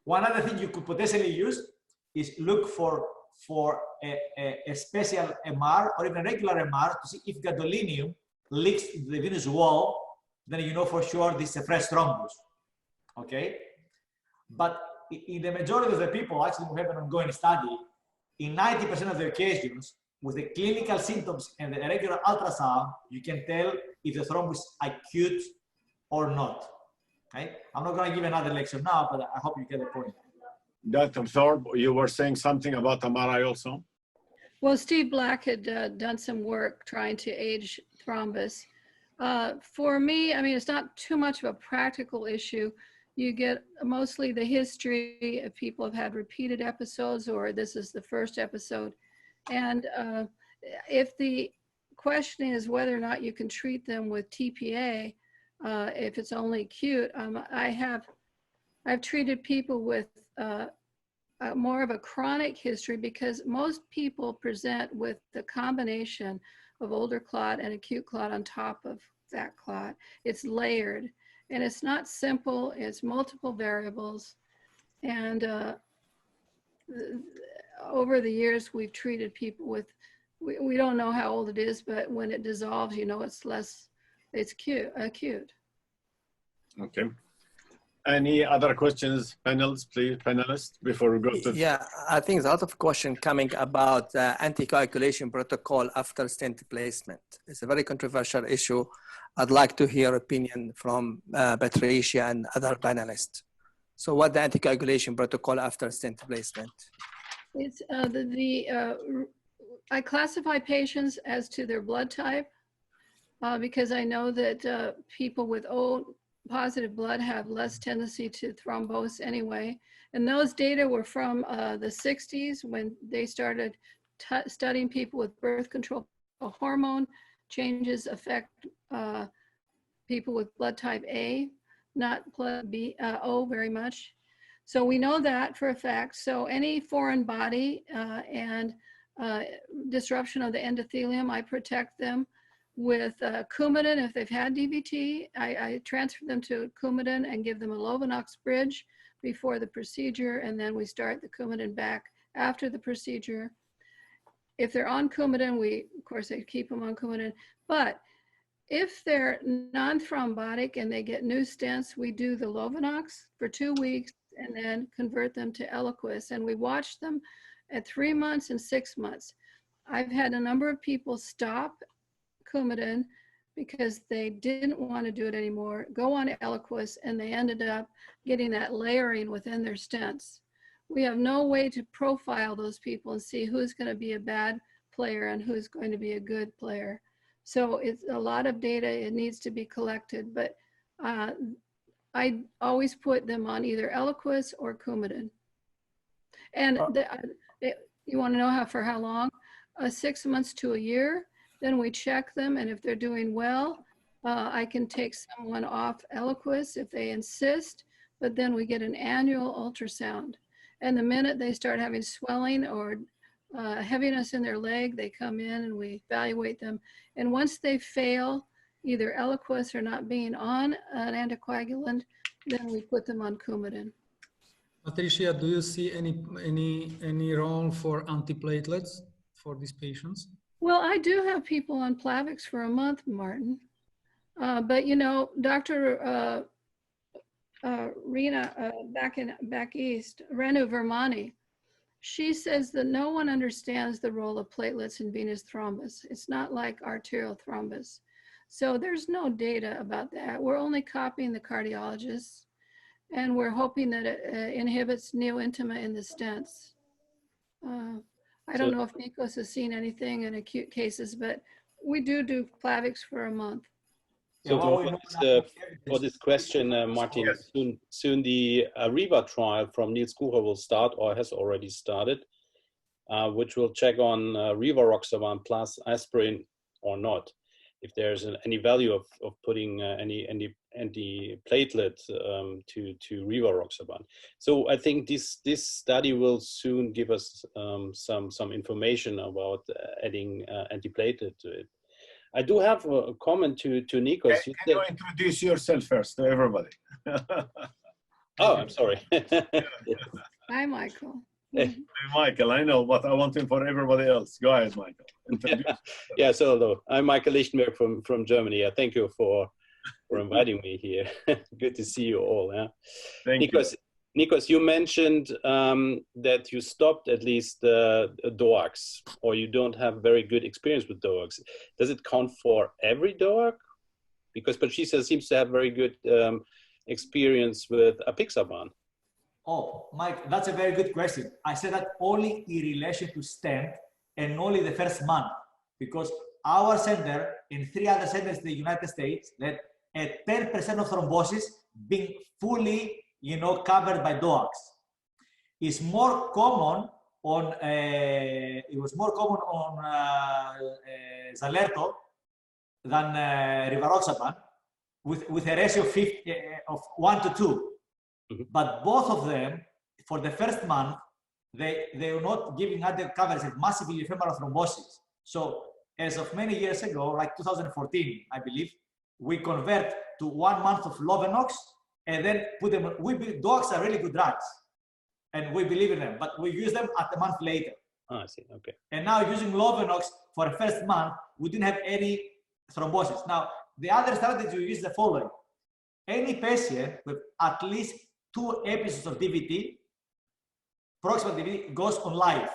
One other thing you could potentially use is look for a special MR or even a regular MR to see if gadolinium leaks the venous wall, then you know for sure this is a fresh thrombus, okay? But in the majority of the people, actually we have an ongoing study, in 90% of the occasions, with the clinical symptoms and the regular ultrasound, you can tell if the thrombus is acute or not, okay? I'm not gonna give another lecture now, but I hope you get the point. Dr. Thorpe, you were saying something about MRI also? Well, Steve Black had done some work trying to age thrombus. For me, I mean, it's not too much of a practical issue. You get mostly the history if people have had repeated episodes or this is the first episode. And if the question is whether or not you can treat them with TPA, if it's only acute, I've treated people with more of a chronic history because most people present with the combination of older clot and acute clot on top of that clot. It's layered and it's not simple, it's multiple variables. And over the years, we've treated people with, we don't know how old it is, but when it dissolves, you know, it's acute. Okay. Any other questions, panelists, before we go to? Yeah, I think there's a lot of questions coming about anticoagulation protocol after stent placement. It's a very controversial issue. I'd like to hear opinion from Patricia and other panelists. So what the anticoagulation protocol after stent placement? It's I classify patients as to their blood type because I know that people with O positive blood have less tendency to thrombose anyway. And those data were from the 60s when they started studying people with birth control hormone changes affect people with blood type A, not blood B, O very much. So we know that for a fact. So any foreign body and disruption of the endothelium, I protect them with Coumadin. If they've had DVT, I transfer them to Coumadin and give them a Lovenox bridge before the procedure, and then we start the Coumadin back after the procedure. If they're on Coumadin, of course, they keep them on Coumadin. But if they're non-thrombotic and they get new stents, we do the Lovenox for 2 weeks and then convert them to Eliquis. And we watch them at 3 months and 6 months. I've had a number of people stop Coumadin because they didn't want to do it anymore, go on Eliquis, and they ended up getting that layering within their stents. We have no way to profile those people and see who's going to be a bad player and who's going to be a good player. So it's a lot of data, it needs to be collected, but I always put them on either Eliquis or Coumadin. And you want to know for how long? 6 months to a year. Then we check them, and if they're doing well, I can take someone off Eliquis if they insist, but then we get an annual ultrasound. And the minute they start having swelling or heaviness in their leg, they come in and we evaluate them. And once they fail either Eliquis or not being on an anticoagulant, then we put them on Coumadin. Patricia, do you see any role for antiplatelets for these patients? Well, I do have people on Plavix for a month, Martin. But you know, Dr. Rena back east, Renu Vermani, she says that no one understands the role of platelets in venous thrombus. It's not like arterial thrombus. So there's no data about that. We're only copying the cardiologists, and we're hoping that it inhibits neointima in the stents. I don't know if Nikos has seen anything in acute cases, but we do Plavix for a month. So for this question, Martin, yes. soon the REVA trial from Niels Kucher will start or has already started, which will check on rivaroxaban plus aspirin or not, if there's any value of putting any antiplatelet to rivaroxaban. So I think this study will soon give us some information about adding antiplatelet to it. I do have a comment to Nikos. Can you introduce yourself first to everybody? Oh, I'm sorry. Hi, Michael. Hey, Michael, I know, but I want him for everybody else. Go ahead, Michael. Yeah, so hello. I'm Michael Lichtenberg from Germany. Thank you for inviting me here. Good to see you all. Yeah. Thank you. Nikos, you mentioned that you stopped at least DOACs, or you don't have very good experience with DOACs. Does it count for every DOAC? Because Patricia seems to have very good experience with apixaban. Oh, Mike, that's a very good question. I said that only in relation to Stent and only the first month, because our center and 3 other centers in the United States that at 10% of thrombosis being fully covered by DOACs. It's more common on, it was more common on Xalerto than rivaroxaban with a ratio of 1 to 2. Mm-hmm. But both of them, for the first month, they were not giving adequate coverage of massive ephemeral thrombosis. So as of many years ago, like 2014, I believe, we convert to 1 month of Lovenox and then put them, DOACs are really good drugs and we believe in them, but we use them at a month later. Oh, I see, okay. And now using Lovenox for the first month, we didn't have any thrombosis. Now, the other strategy we use is the following. Any patient with at least 2 episodes of DVT, proximal DVT, goes on life,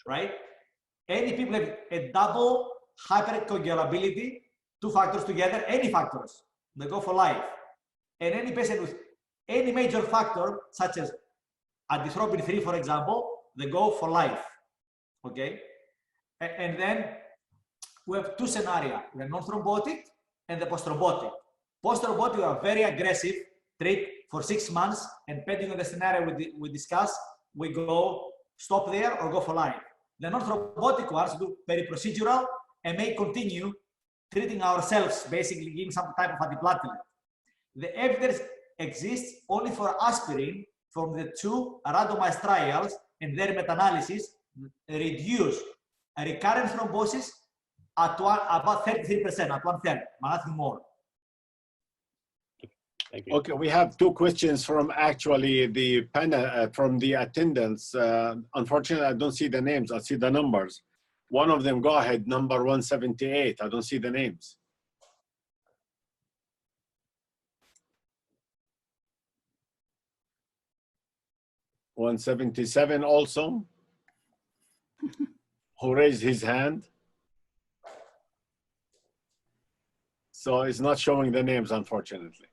right? Any people have a double hypercoagulability, 2 factors together, any factors, they go for life. And any patient with any major factor, such as antithrombin 3, for example, they go for life, okay? And then we have 2 scenarios, the non-thrombotic and the post-thrombotic. Post-thrombotic are very aggressive, treat for 6 months, and depending on the scenario we discuss, we go stop there or go for life. The non-thrombotic ones do peri-procedural and may continue treating ourselves, basically giving some type of antiplatelet. The evidence exists only for aspirin from the 2 randomized trials, and their meta-analysis reduced recurrent thrombosis at about 33%, at 1/3, but nothing more. Thank you. Okay, we have two questions from actually the panel, from the attendants. Unfortunately, I don't see the names. I see the numbers. One of them, go ahead, number 178. I don't see the names. $177 also, who raised his hand. So it's not showing the names, unfortunately.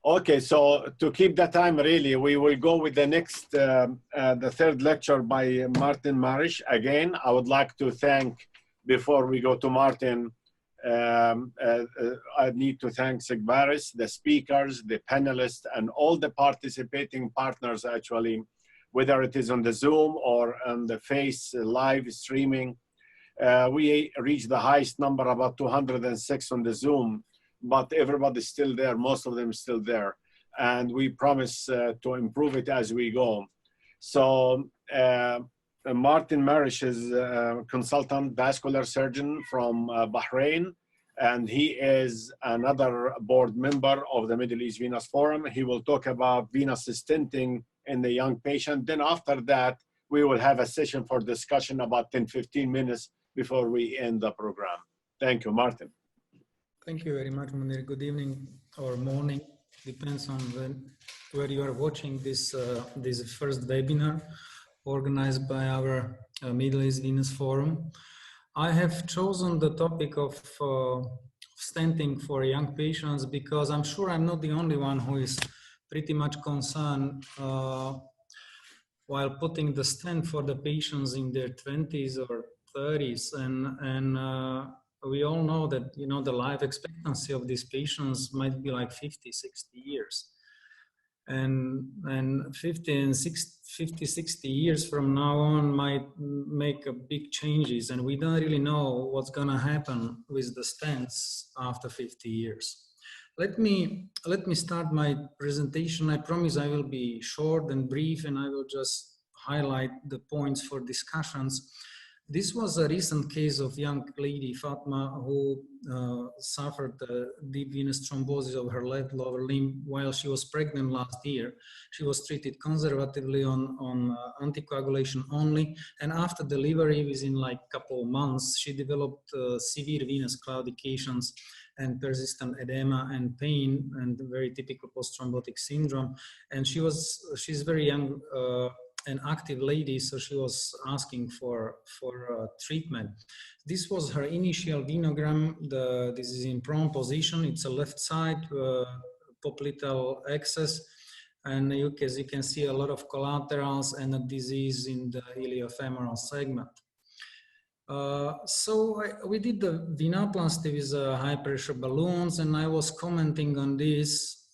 Okay, so to keep the time, really, we will go with the next, the third lecture by Martin Marish. Again, I would like to thank, before we go to Martin, I need to thank Sigvaris, the speakers, the panelists, and all the participating partners, actually, whether it is on the Zoom or on the Face live streaming. We reached the highest number, about 206 on the Zoom, but everybody's still there. Most of them are still there. And we promise to improve it as we go. So Martin Marish is a consultant vascular surgeon from Bahrain, and he is another board member of the Middle East Venous Forum. He will talk about venous stenting in the young patient. Then after that, we will have a session for discussion about 10-15 minutes before we end the program. Thank you, Martin. Thank you very much, Munir. Good evening or morning, depends on where you are watching this this first webinar organized by our Middle East Venous Forum. I have chosen the topic of stenting for young patients because I'm sure I'm not the only one who is pretty much concerned while putting the stent for the patients in their 20s or 30s, and we all know that, you know, the life expectancy of these patients might be like 50, 60 years. And 50, 60 years from now on might make a big changes, and we don't really know what's gonna happen with the stents after 50 years. Let me start my presentation. I promise I will be short and brief, and I will just highlight the points for discussions. This was a recent case of young lady, Fatma, who suffered deep venous thrombosis of her left lower limb while she was pregnant last year. She was treated conservatively on anticoagulation only, and after delivery, within like a couple of months, she developed severe venous claudications and persistent edema and pain and very typical post-thrombotic syndrome. And she's very young, an active lady, so she was asking for treatment. This was her initial venogram. This is in prone position. It's a left side popliteal access, and as you can see, a lot of collaterals and a disease in the iliofemoral segment. So we did the venoplasty with high pressure balloons, and I was commenting on this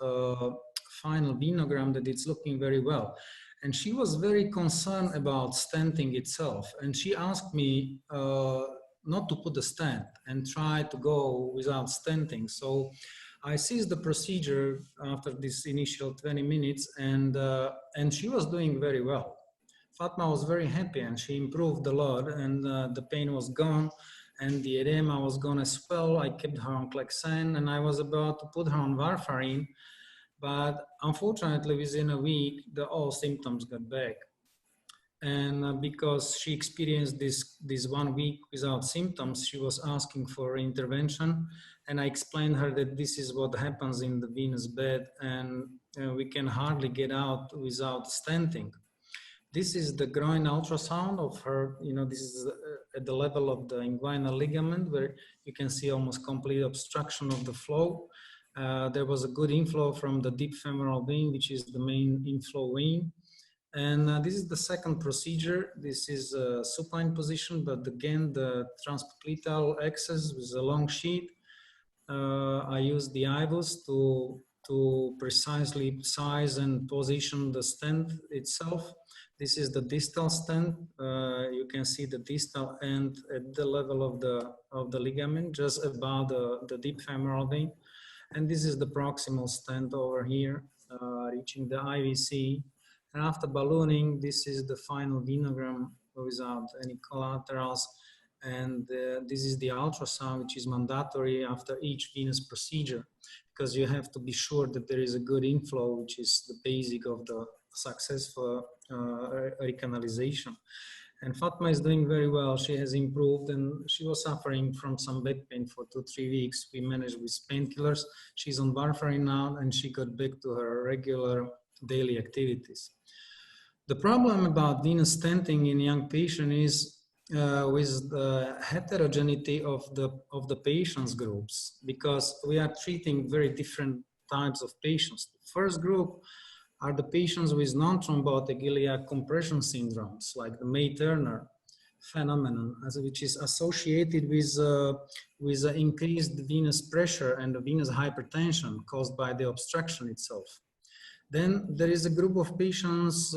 final venogram that it's looking very well. And she was very concerned about stenting itself. And she asked me not to put the stent and try to go without stenting. So I ceased the procedure after this initial 20 minutes, and she was doing very well. Fatma was very happy, and she improved a lot, and the pain was gone, and the edema was gone as well. I kept her on Clexane, and I was about to put her on warfarin. But unfortunately, within a week, all symptoms got back. And because she experienced this 1 week without symptoms, she was asking for intervention. And I explained her that this is what happens in the venous bed, and we can hardly get out without stenting. This is the groin ultrasound of her. You know, this is at the level of the inguinal ligament, where you can see almost complete obstruction of the flow. There was a good inflow from the deep femoral vein, which is the main inflow vein. And this is the second procedure. This is a supine position, but again, the transpopliteal access with a long sheet. I used the IVUS to precisely size and position the stent itself. This is the distal stent. You can see the distal end at the level of the ligament, just above the deep femoral vein. And this is the proximal stent over here, reaching the IVC. And after ballooning, this is the final venogram without any collaterals. And this is the ultrasound, which is mandatory after each venous procedure. because you have to be sure that there is a good inflow, which is the basic of the successful recanalization. And Fatma is doing very well. She has improved, and she was suffering from some back pain for 2-3 weeks. We managed with painkillers. She's on warfarin now, and she got back to her regular daily activities. The problem about venous stenting in young patients is with the heterogeneity of the patients groups, because we are treating very different types of patients. The first group are the patients with non-thrombotic iliac compression syndromes, like the May-Turner phenomenon, which is associated with increased venous pressure and the venous hypertension caused by the obstruction itself. Then there is a group of patients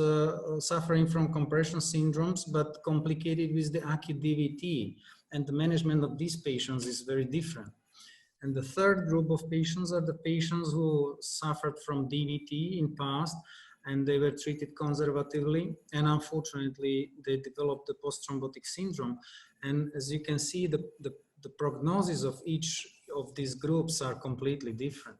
suffering from compression syndromes, but complicated with the acute DVT, and the management of these patients is very different. And the third group of patients are the patients who suffered from DVT in past, and they were treated conservatively, and unfortunately they developed the post-thrombotic syndrome. And as you can see, the prognosis of each of these groups are completely different.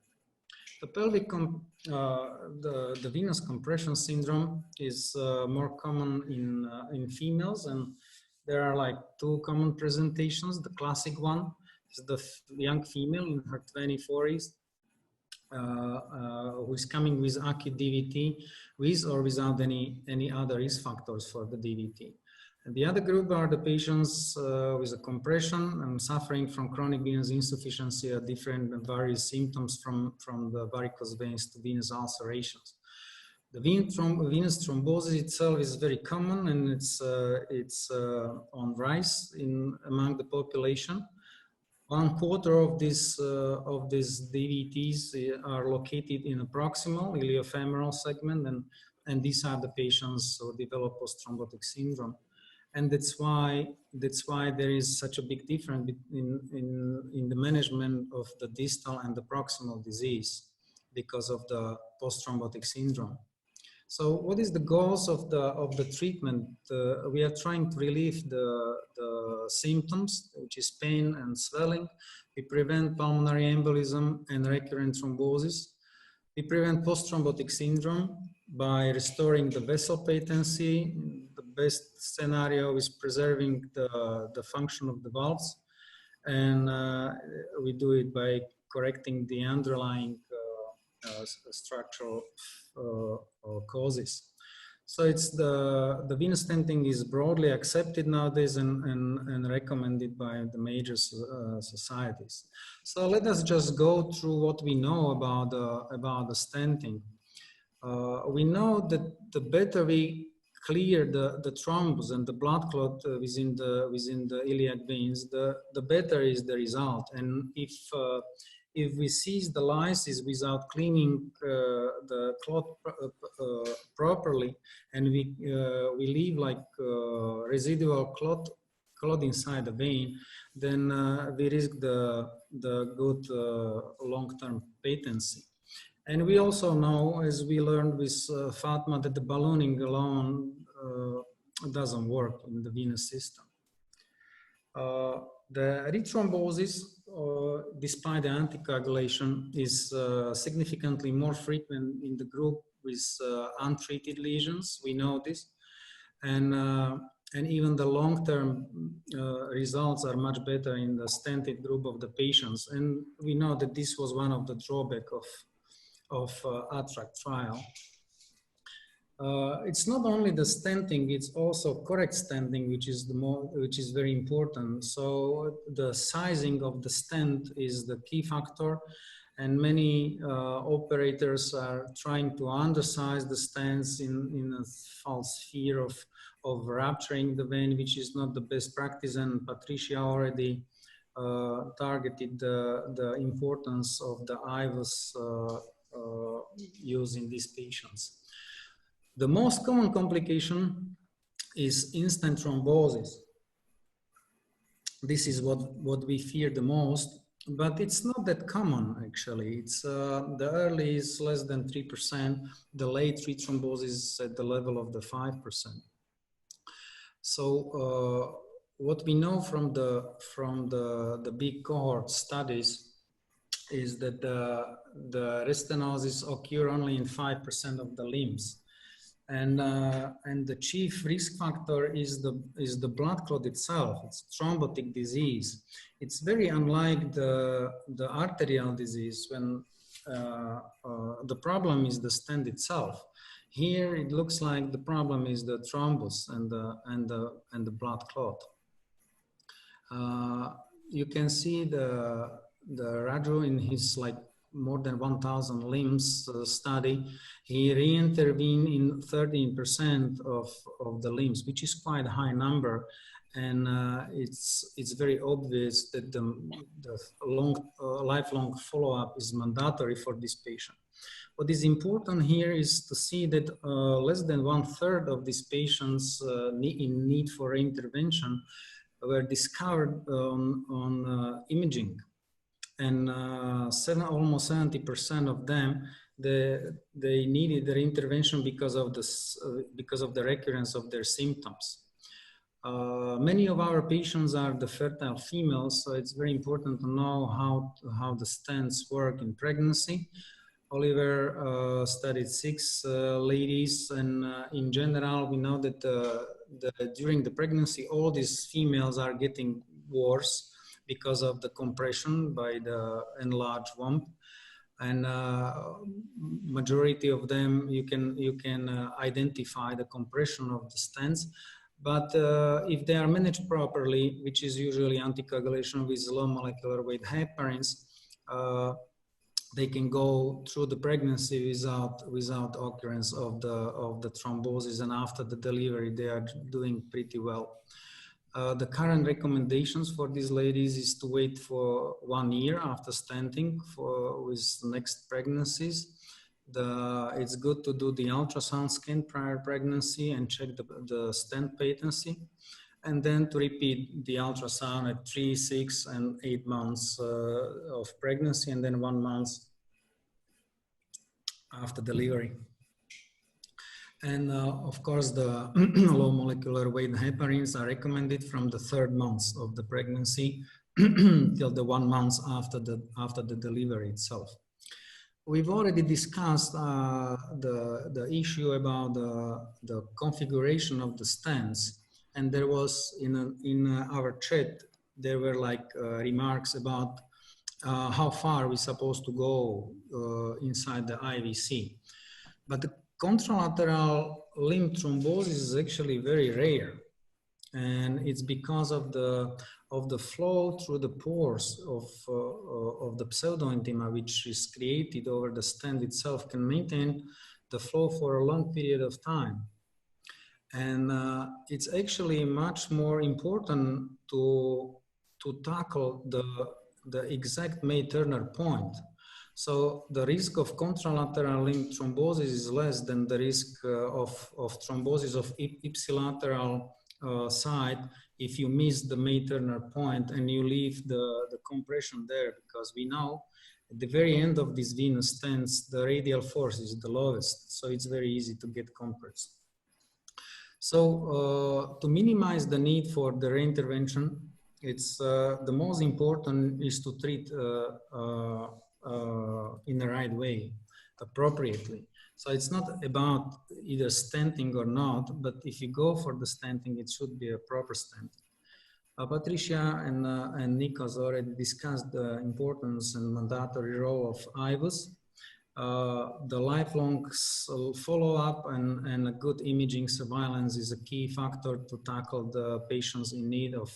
The pelvic, the venous compression syndrome is more common in females, and there are like 2 common presentations. The classic one is the young female in her 20s who is coming with acute DVT, with or without any other risk factors for the DVT. And the other group are the patients with a compression and suffering from chronic venous insufficiency or different and various symptoms from the varicose veins to venous ulcerations. The venous thrombosis itself is very common, and it's on rise among the population. 1/4 of these DVTs are located in a proximal iliofemoral segment, and these are the patients who develop post-thrombotic syndrome. And that's why there is such a big difference in the management of the distal and the proximal disease because of the post-thrombotic syndrome. So what is the goals of the treatment? We are trying to relieve the symptoms, which is pain and swelling. We prevent pulmonary embolism and recurrent thrombosis. We prevent post-thrombotic syndrome by restoring the vessel patency. The best scenario is preserving the function of the valves, and we do it by correcting the underlying structural causes. So it's the venous stenting is broadly accepted nowadays and recommended by the major societies. So let us just go through what we know about the stenting. We know that the better we clear the thrombus and the blood clot within the iliac veins, the better is the result. And if we cease the lysis without cleaning the clot properly, and we leave like residual clot inside the vein, then we risk the good long-term patency. And we also know, as we learned with Fatma, that the ballooning alone doesn't work in the venous system. The rethrombosis, despite the anticoagulation, is significantly more frequent in the group with untreated lesions. We know this, and even the long-term results are much better in the stented group of the patients. And we know that this was one of the drawbacks of ATTRACT trial. It's not only the stenting; it's also correct stenting, which is very important. So the sizing of the stent is the key factor, and many operators are trying to undersize the stents in a false fear of rupturing the vein, which is not the best practice. And Patricia already targeted the importance of the IVUS use in these patients. The most common complication is instant thrombosis. This is what we fear the most, but it's not that common actually. It's the early is less than 3%, the late rethrombosis is at the level of the 5%. So what we know from the big cohort studies is that the restenosis occur only in 5% of the limbs. And the chief risk factor is the blood clot itself. It's thrombotic disease. It's very unlike the arterial disease when the problem is the stent itself. Here it looks like the problem is the thrombus and the blood clot. You can see the Raju in his like more than 1,000 limbs study. He re-intervened in 13% of the limbs, which is quite a high number. And it's very obvious that the lifelong follow-up is mandatory for this patient. What is important here is to see that less than 1/3 of these patients in need for intervention were discovered on imaging. And almost 70% of them, they needed their intervention because of the recurrence of their symptoms. Many of our patients are the fertile females, so it's very important to know how the stents work in pregnancy. Oliver studied 6 ladies, and in general, we know that during the pregnancy, all these females are getting worse because of the compression by the enlarged womb. And majority of them, you can identify the compression of the stents. But if they are managed properly, which is usually anticoagulation with low molecular weight heparins, they can go through the pregnancy without occurrence of the thrombosis, and after the delivery, they are doing pretty well. The current recommendations for these ladies is to wait for 1 year after stenting with next pregnancies. It's good to do the ultrasound scan prior pregnancy and check the stent patency, and then to repeat the ultrasound at 3, 6, and 8 months of pregnancy, and then 1 month after delivery. And of course, the low molecular weight heparins are recommended from the 3rd month of the pregnancy till the 1 month after the delivery itself. We've already discussed the issue about the configuration of the stents, and there was in our chat there were like remarks about how far we're supposed to go inside the IVC, but the contralateral limb thrombosis is actually very rare, and it's because of the flow through the pores of the pseudointima, which is created over the stent itself, can maintain the flow for a long period of time. And it's actually much more important to tackle the exact May-Turner point. So the risk of contralateral limb thrombosis is less than the risk of thrombosis of ipsilateral side if you miss the May-Turner point and you leave the compression there, because we know at the very end of these venous stents, the radial force is the lowest, so it's very easy to get compressed. So to minimize the need for the reintervention, it's the most important is to treat in the right way, appropriately. So it's not about either stenting or not, but if you go for the stenting, it should be a proper stent. Patricia and Nikos already discussed the importance and mandatory role of IVUS. The lifelong follow-up and a good imaging surveillance is a key factor to tackle the patients in need of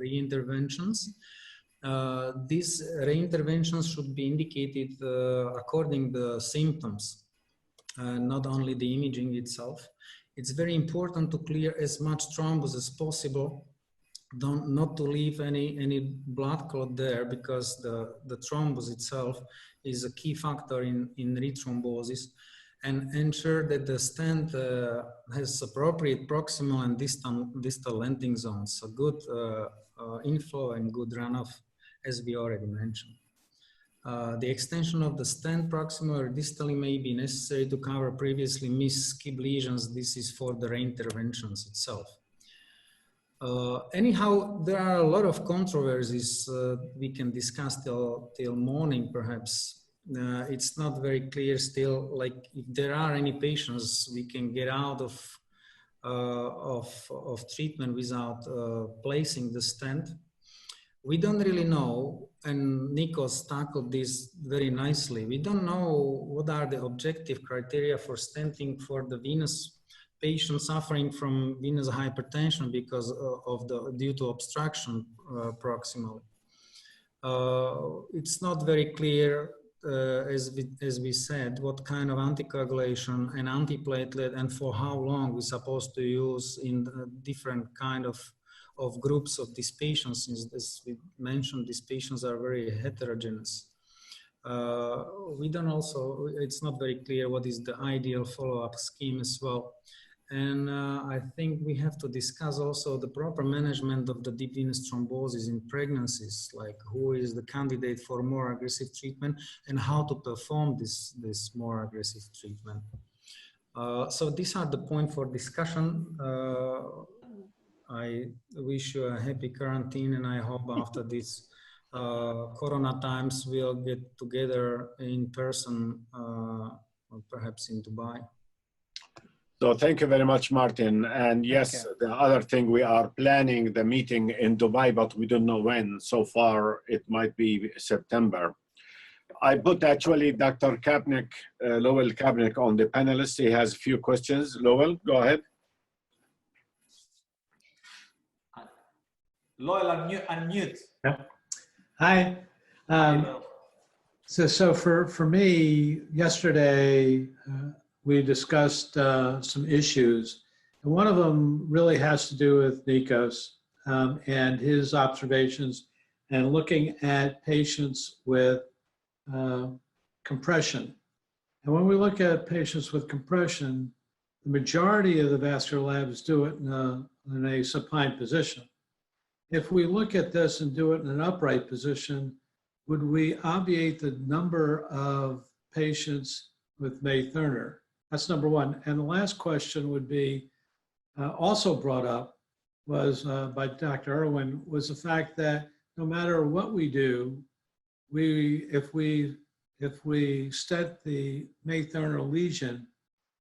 reinterventions. These reinterventions should be indicated according to the symptoms, not only the imaging itself. It's very important to clear as much thrombus as possible, not to leave any blood clot there, because the thrombus itself is a key factor in rethrombosis, and ensure that the stent has appropriate proximal and distal landing zones, so good inflow and good runoff, as we already mentioned. The extension of the stent proximal or distally may be necessary to cover previously missed skip lesions. This is for the reinterventions itself. Anyhow, there are a lot of controversies we can discuss till morning, perhaps. It's not very clear still, like if there are any patients we can get out of treatment without placing the stent. We don't really know, and Nikos tackled this very nicely. We don't know what are the objective criteria for stenting for the venous patient suffering from venous hypertension because of due to obstruction proximally. It's not very clear, as we said, what kind of anticoagulation and antiplatelet and for how long we're supposed to use in different kind of groups of these patients. As we mentioned, these patients are very heterogeneous. We don't also, it's not very clear what is the ideal follow-up scheme as well. And I think we have to discuss also the proper management of the deep venous thrombosis in pregnancies, like who is the candidate for more aggressive treatment and how to perform this more aggressive treatment. So these are the points for discussion. I wish you a happy quarantine, and I hope after this Corona times we'll get together in person, or perhaps in Dubai. So thank you very much, Martin. And yes, the other thing, we are planning the meeting in Dubai, but we don't know when. So far, it might be September. I put actually Dr. Kapnick, Lowell Kapnick on the panelist. He has a few questions. Lowell, go ahead. Lowell, unmute. Yeah. Hi. So for me, yesterday, we discussed some issues. And one of them really has to do with Nikos and his observations and looking at patients with compression. And when we look at patients with compression, the majority of the vascular labs do it in a supine position. If we look at this and do it in an upright position, would we obviate the number of patients with May-Thurner? That's number one. And the last question would be, also brought up was by Dr. Irwin, was the fact that no matter what we do, if we stent the May-Thurner lesion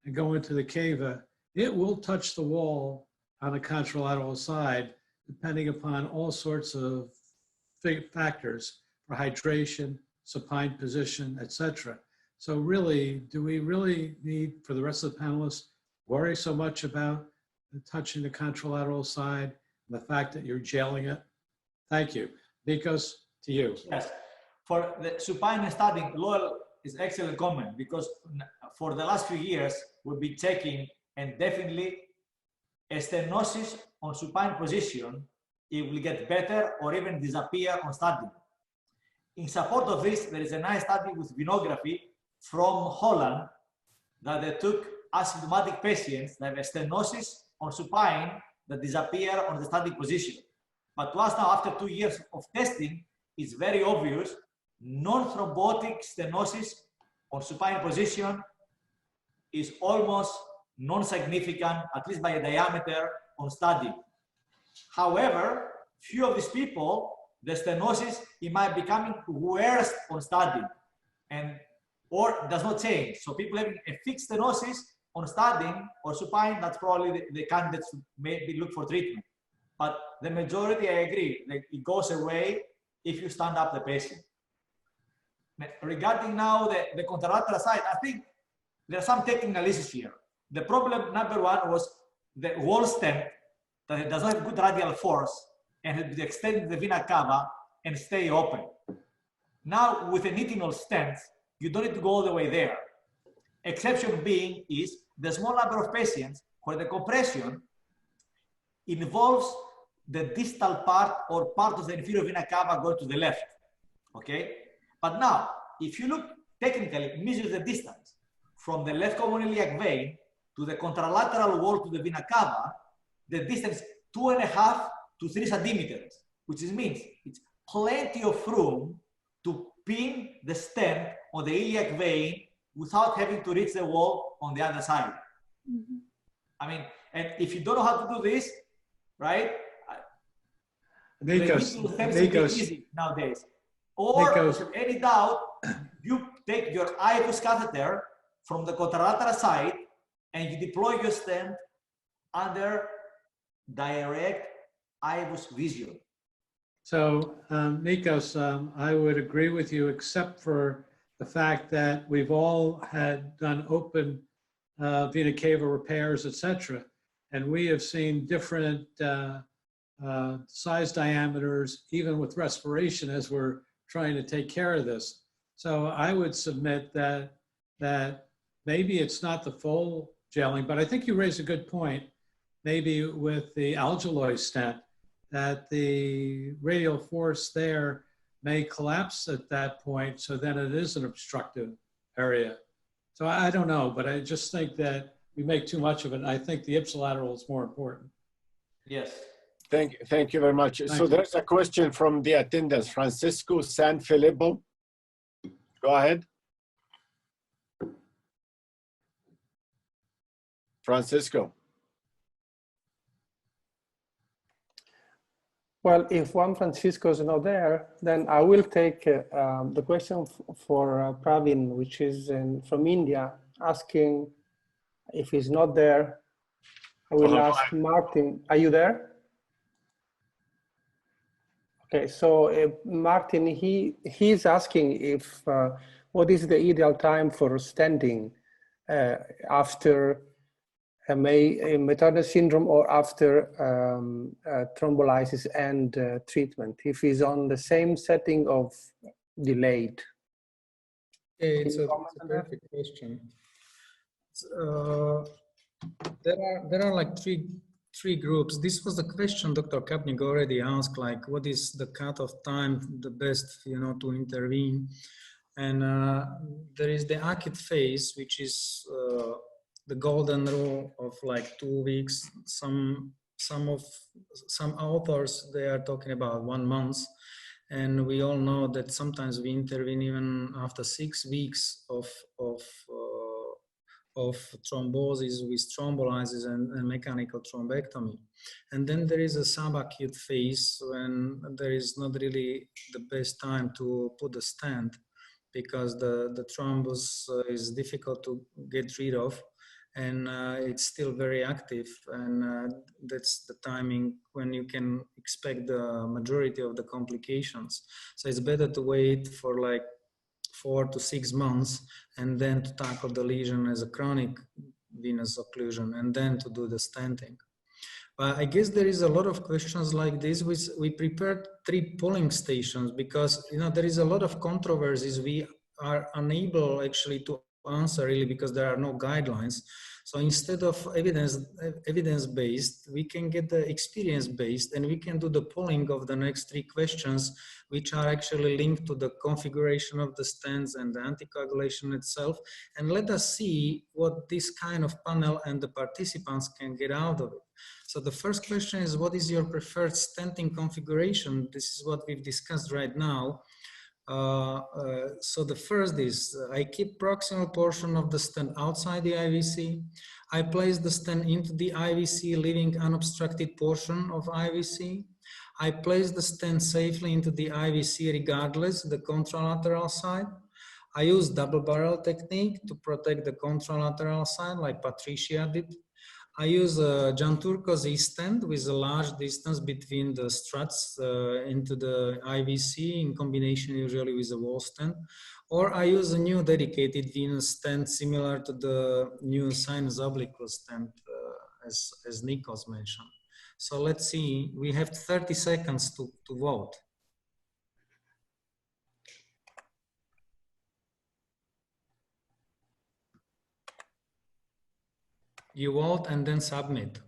and go into the cava, it will touch the wall on the contralateral side, depending upon all sorts of factors for hydration, supine position, etc. So really, do we really need, for the rest of the panelists, worry so much about touching the contralateral side and the fact that you're jailing it? Thank you. Nikos, to you. Yes. For the supine studying, Lowell is excellent comment, because for the last few years, we've been checking, and definitely a stenosis on supine position, it will get better or even disappear on studying. In support of this, there is a nice study with venography from Holland that they took asymptomatic patients that have stenosis on supine that disappear on the study position. But to us now, after 2 years of testing, it's very obvious non-thrombotic stenosis on supine position is almost non-significant, at least by a diameter, on study. However, few of these people, the stenosis, it might be becoming worse on study or does not change. So people having a fixed stenosis on studying or supine, that's probably the candidates to maybe look for treatment. But the majority, I agree, like it goes away if you stand up the patient. Regarding now the contralateral side, I think there are some technical issues here. The problem number one was the wall stent, that it does not have good radial force and it extend the vena cava and stay open. Now with a nitinol stent, you don't need to go all the way there. Exception being is the small number of patients where the compression involves the distal part or part of the inferior vena cava going to the left, okay? But now, if you look technically, measure the distance from the left common iliac vein to the contralateral wall to the vena cava, the distance 2.5 to 3 centimeters, which means it's plenty of room to pin the stent on the iliac vein without having to reach the wall on the other side. Mm-hmm. I mean, and if you don't know how to do this, right, Nikos, The steps is Nikos, easy nowadays. Or Nikos. if any doubt, you take your IVUS catheter from the contralateral side and you deploy your stent under direct IVUS vision. So, Nikos, I would agree with you, except for the fact that we've all had done open vena cava repairs, etc. And we have seen different size diameters, even with respiration, as we're trying to take care of this. So I would submit that maybe it's not the full gelling, but I think you raise a good point, maybe with the algiloid stent, that the radial force there may collapse at that point, so then it is an obstructive area. So I don't know, but I just think that we make too much of it. I think the ipsilateral is more important. Yes. Thank you very much. Thank So you. there's a question from the attendants, Francisco Sanfilippo. Go ahead. Francisco. Well, if Juan Francisco is not there, then I will take the question for Pravin, which is from India, asking if he's not there. I will ask Martin, are you there? Okay, so Martin, he's asking if what is the ideal time for stenting after a Maettarda syndrome or after thrombolysis and treatment, if he's on the same setting of delayed? It's a perfect question. There are like three groups. This was the question Dr. Kapnik already asked, like what is the cutoff time, the best, to intervene. And there is the acute phase, which is the golden rule of like 2 weeks. Some authors, they are talking about 1 month. And we all know that sometimes we intervene even after 6 weeks of thrombosis with thrombolysis and mechanical thrombectomy. And then there is a subacute phase when there is not really the best time to put the stent because the thrombus is difficult to get rid of, and it's still very active, and that's the timing when you can expect the majority of the complications. So it's better to wait for like 4 to 6 months and then to tackle the lesion as a chronic venous occlusion and then to do the stenting. But I guess there is a lot of questions like this. We prepared 3 polling stations because there is a lot of controversies we are unable actually to answer really because there are no guidelines. So instead of evidence-based, we can get the experience-based, and we can do the polling of the next 3 questions, which are actually linked to the configuration of the stents and the anticoagulation itself. And let us see what this kind of panel and the participants can get out of it. So the first question is, what is your preferred stenting configuration? This is what we've discussed right now. So the first is, I keep proximal portion of the stent outside the IVC. I place the stent into the IVC, leaving unobstructed portion of IVC. I place the stent safely into the IVC regardless the contralateral side. I use double barrel technique to protect the contralateral side like Patricia did. I use a Janturco Z-stent with a large distance between the struts into the IVC in combination usually with a wall stent. Or I use a new dedicated venous stent similar to the new sinus obliquus stent as Nikos mentioned. So let's see, we have 30 seconds to vote. You vote and then submit.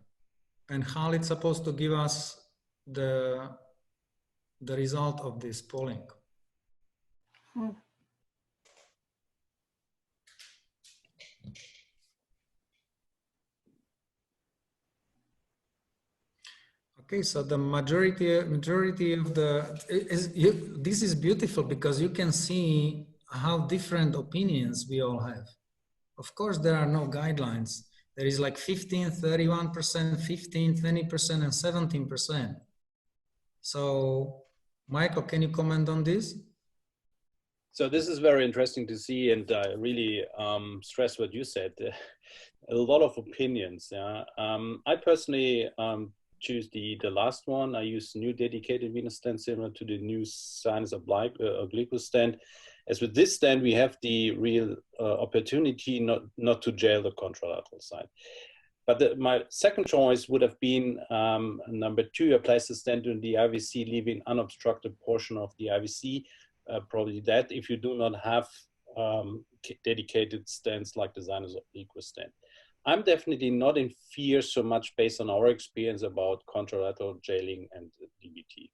And Khalid's supposed to give us the result of this polling. Okay, so the majority of this is beautiful because you can see how different opinions we all have. Of course, there are no guidelines. There is like 15, 31%, 15, 20%, and 17%. So, Michael, can you comment on this? So this is very interesting to see, and I really stress what you said. A lot of opinions. Yeah. I personally choose the last one. I use new dedicated venous stent similar to the new sinus oblique stent. As with this stent, we have the real opportunity not to jail the contralateral side. But my second choice would have been number 2, I place the stent in the IVC, leaving unobstructed portion of the IVC. Probably that if you do not have dedicated stents like the sinus oblique stent. I'm definitely not in fear so much based on our experience about contralateral jailing and DVT.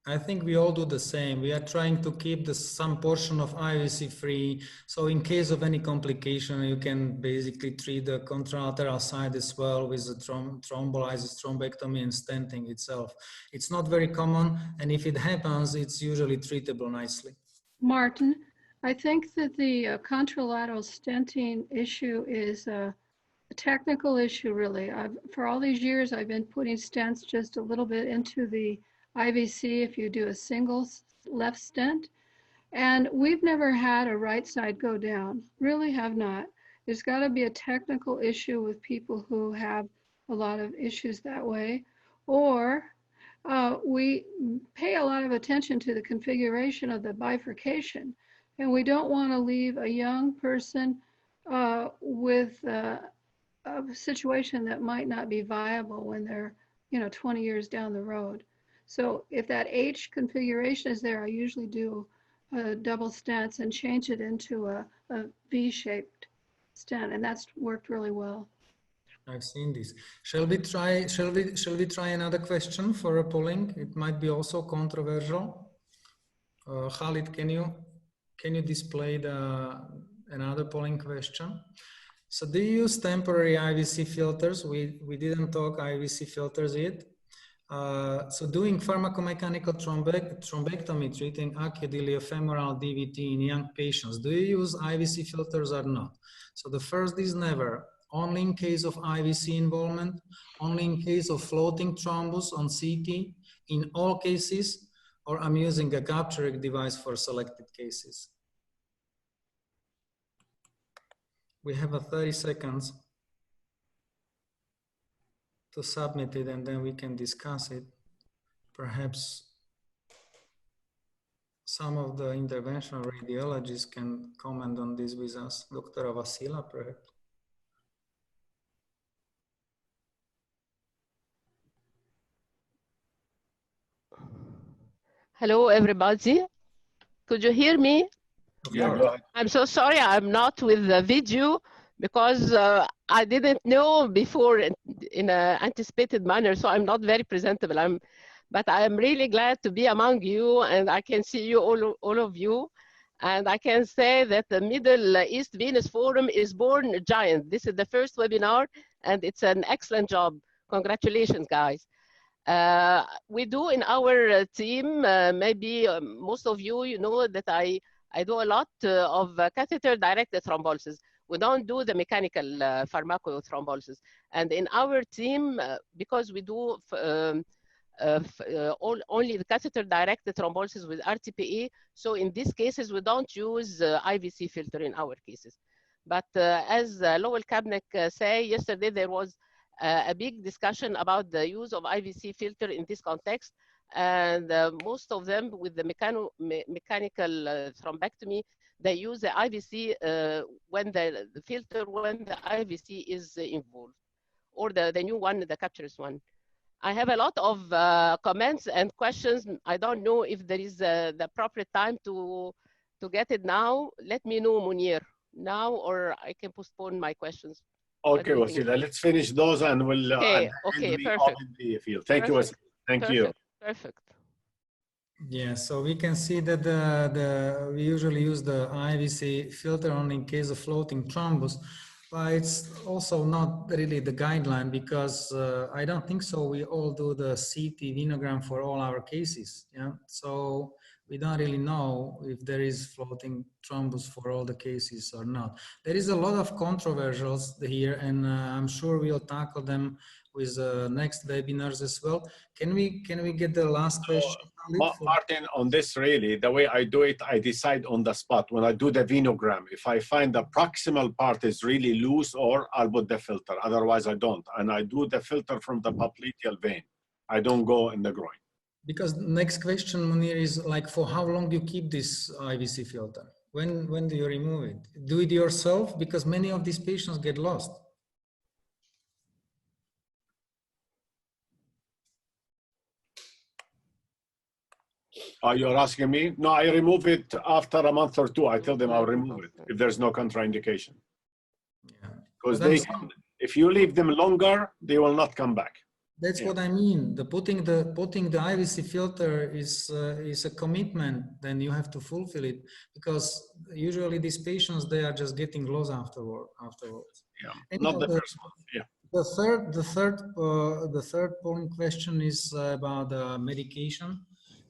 I think we all do the same. We are trying to keep some portion of IVC free. So in case of any complication, you can basically treat the contralateral side as well with the thrombolysis, thrombectomy, and stenting itself. It's not very common. And if it happens, it's usually treatable nicely. Martin, I think that the contralateral stenting issue is a technical issue, really. For all these years, I've been putting stents just a little bit into the IVC if you do a single left stent. And we've never had a right side go down, really have not. There's got to be a technical issue with people who have a lot of issues that way. Or we pay a lot of attention to the configuration of the bifurcation. And we don't want to leave a young person with a situation that might not be viable when they're 20 years down the road. So if that H configuration is there, I usually do double stents and change it into a V-shaped stent, and that's worked really well. I've seen this. Shall we try another question for a polling? It might be also controversial. Khalid, can you display another polling question? So do you use temporary IVC filters? We didn't talk IVC filters yet. So doing pharmacomechanical thrombectomy treating acute iliofemoral DVT in young patients, do you use IVC filters or not? So the first is never, only in case of IVC involvement, only in case of floating thrombus on CT, in all cases, or I'm using a capturing device for selected cases. We have 30 seconds to submit it, and then we can discuss it. Perhaps some of the interventional radiologists can comment on this with us. Dr. Vasila, perhaps. Hello, everybody. Could you hear me? Yeah, go ahead. I'm so sorry I'm not with the video because I didn't know before in an anticipated manner, so I'm not very presentable. But I am really glad to be among you, and I can see you all of you. And I can say that the Middle East Venous Forum is born a giant. This is the first webinar, and it's an excellent job. Congratulations, guys. We do in our team, maybe most of you know that I do a lot of catheter-directed thrombolysis. We don't do the mechanical pharmacothrombolysis. And in our team, because we do only the catheter-directed thrombolysis with RTPA, so in these cases, we don't use IVC filter in our cases. But as Lowell Kabnik said yesterday, there was a big discussion about the use of IVC filter in this context. And most of them with the mechanical thrombectomy, they use the IVC when the filter, when the IVC is involved, or the new one, the capturous one. I have a lot of comments and questions. I don't know if there is the appropriate time to get it now. Let me know, Munir, now, or I can postpone my questions. Okay, Wasila, let's finish those and we'll okay, perfect. The field. Thank you, Wasila. Thank you. Perfect. Yeah, so we can see that we usually use the IVC filter only in case of floating thrombus, but it's also not really the guideline because I don't think so. We all do the CT venogram for all our cases. Yeah, so we don't really know if there is floating thrombus for all the cases or not. There is a lot of controversials here, and I'm sure we'll tackle them with next webinars as well. Can we get the last question? Martin, on this really, the way I do it, I decide on the spot. When I do the venogram, if I find the proximal part is really loose, or I'll put the filter. Otherwise, I don't. And I do the filter from the popliteal vein. I don't go in the groin. Because next question, Munir, is like, for how long do you keep this IVC filter? When do you remove it? Do it yourself? Because many of these patients get lost. You're asking me? No, I remove it after a month or two. I tell them I'll remove it if there's no contraindication. Because if you leave them longer, they will not come back. That's what I mean. Putting the IVC filter is a commitment. Then you have to fulfill it, because usually these patients, they are just getting lost afterwards. Yeah, not the first month. Yeah. The third point question is about medication,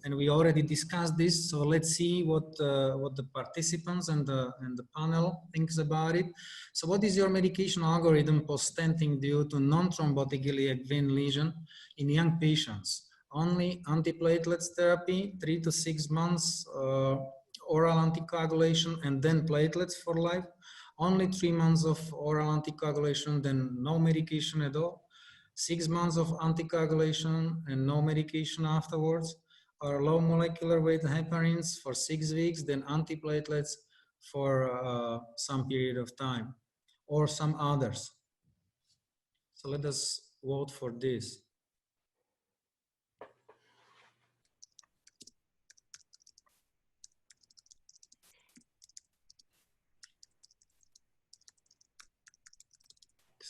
and we already discussed this. So let's see what the participants and the panel thinks about it. So what is your medication algorithm post-stenting due to non-thrombotic iliac vein lesion in young patients? Only antiplatelets therapy, 3 to 6 months, oral anticoagulation, and then platelets for life. Only 3 months of oral anticoagulation, then no medication at all. 6 months of anticoagulation and no medication afterwards. Or low molecular weight heparins for 6 weeks, then antiplatelets for some period of time, or some others. So let us vote for this.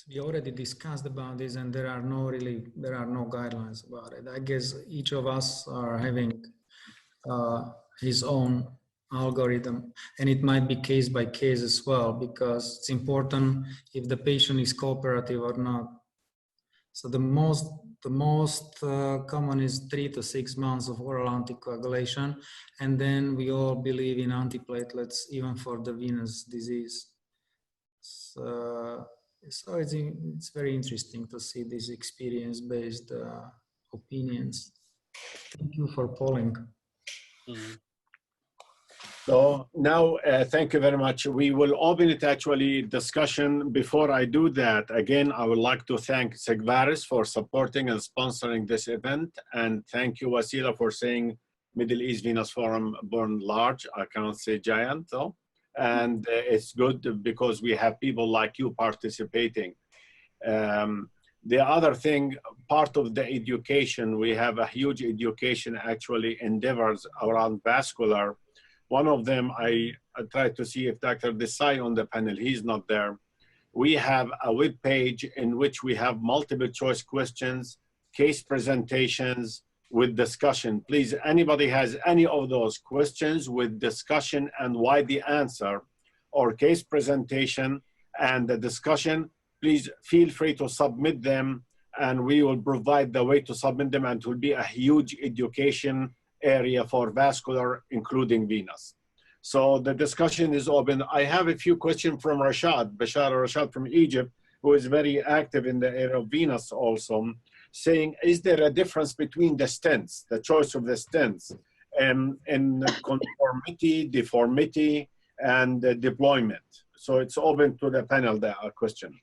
We already discussed about this, and there are no guidelines about it. I guess each of us are having his own algorithm, and it might be case by case as well, because it's important if the patient is cooperative or not. So the most common is 3 to 6 months of oral anticoagulation, and then we all believe in antiplatelets even for the venous disease. So it's very interesting to see these experience-based opinions. Thank you for polling. So now, thank you very much. We will open it actually discussion. Before I do that, again, I would like to thank Sigvaris for supporting and sponsoring this event. And thank you, Wasila, for saying Middle East Venous Forum born large. I cannot say giant though. And it's good because we have people like you participating. The other thing, part of the education, we have a huge education actually endeavors around vascular. One of them, I tried to see if Dr. Desai on the panel, he's not there. We have a web page in which we have multiple choice questions, case presentations with discussion. Please, anybody has any of those questions with discussion and why the answer, or case presentation and the discussion, please feel free to submit them, and we will provide the way to submit them, and it will be a huge education area for vascular, including venous. So the discussion is open. I have a few questions from Rashad, Bashar Rashad from Egypt, who is very active in the area of venous also, saying, is there a difference between the stents, the choice of the stents, in conformity, deformity, and deployment? So it's open to the panel, the question.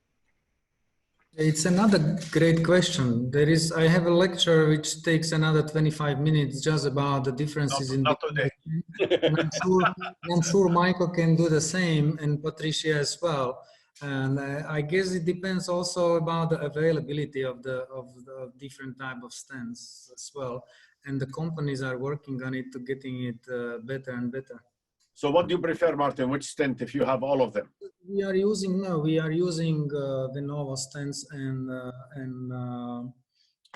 It's another great question. I have a lecture which takes another 25 minutes just about the differences not today. And I'm sure Michael can do the same, and Patricia as well. And I guess it depends also about the availability of the different type of stents as well. And the companies are working on it to getting it better and better. So what do you prefer, Martin? Which stent, if you have all of them? We are using the Nova stents and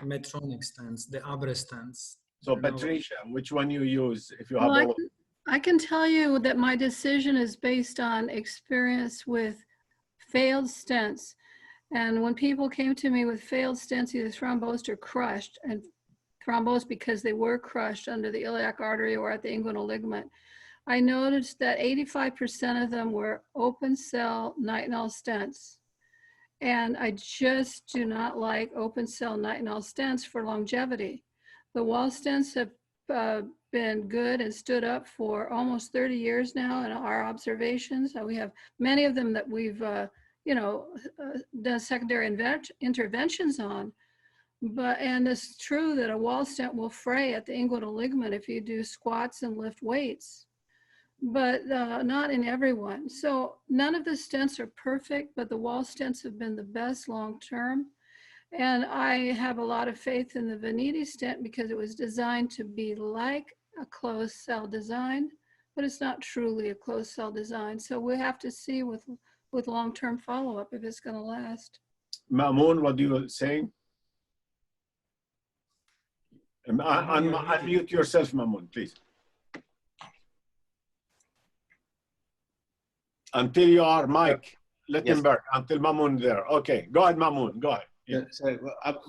Medtronic stents, the Abre stents. So Patricia, which one you use if you have all of them? I can tell you that my decision is based on experience with failed stents. And when people came to me with failed stents, either thrombosed or crushed, and thrombosed because they were crushed under the iliac artery or at the inguinal ligament, I noticed that 85% of them were open cell nitinol stents. And I just do not like open cell nitinol stents for longevity. The wall stents have been good and stood up for almost 30 years now in our observations. We have many of them that we've, done secondary interventions on. And it's true that a wall stent will fray at the inguinal ligament if you do squats and lift weights, but not in everyone. So none of the stents are perfect, but the wall stents have been the best long-term. And I have a lot of faith in the Veneti stent because it was designed to be like a closed cell design, but it's not truly a closed cell design. So we have to see with long-term follow-up if it's going to last. Mamoon, what do you saying? Unmute yourself, Mamoon, please. Until you are Mike Littenberg, until Mamoon there. Okay, go ahead, Mamoon, go ahead. Yeah. So,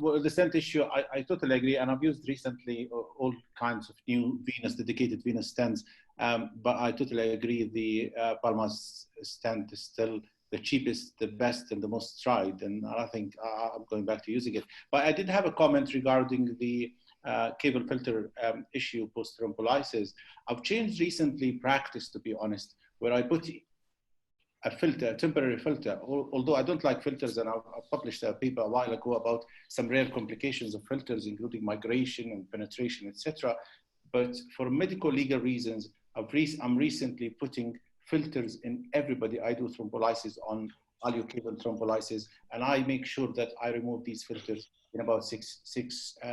well, the stent issue, I totally agree, and I've used recently all kinds of new dedicated venous stents, but I totally agree the Palmas stent is still the cheapest, the best, and the most tried, and I think I'm going back to using it. But I did have a comment regarding the cable filter issue post-thrombolysis. I've changed recently practice, to be honest, where I put a filter, a temporary filter, although I don't like filters, and I've published a paper a while ago about some rare complications of filters, including migration and penetration, etc. But for medical legal reasons, I'm recently putting filters in everybody I do thrombolysis on cable thrombolysis, and I make sure that I remove these filters in about six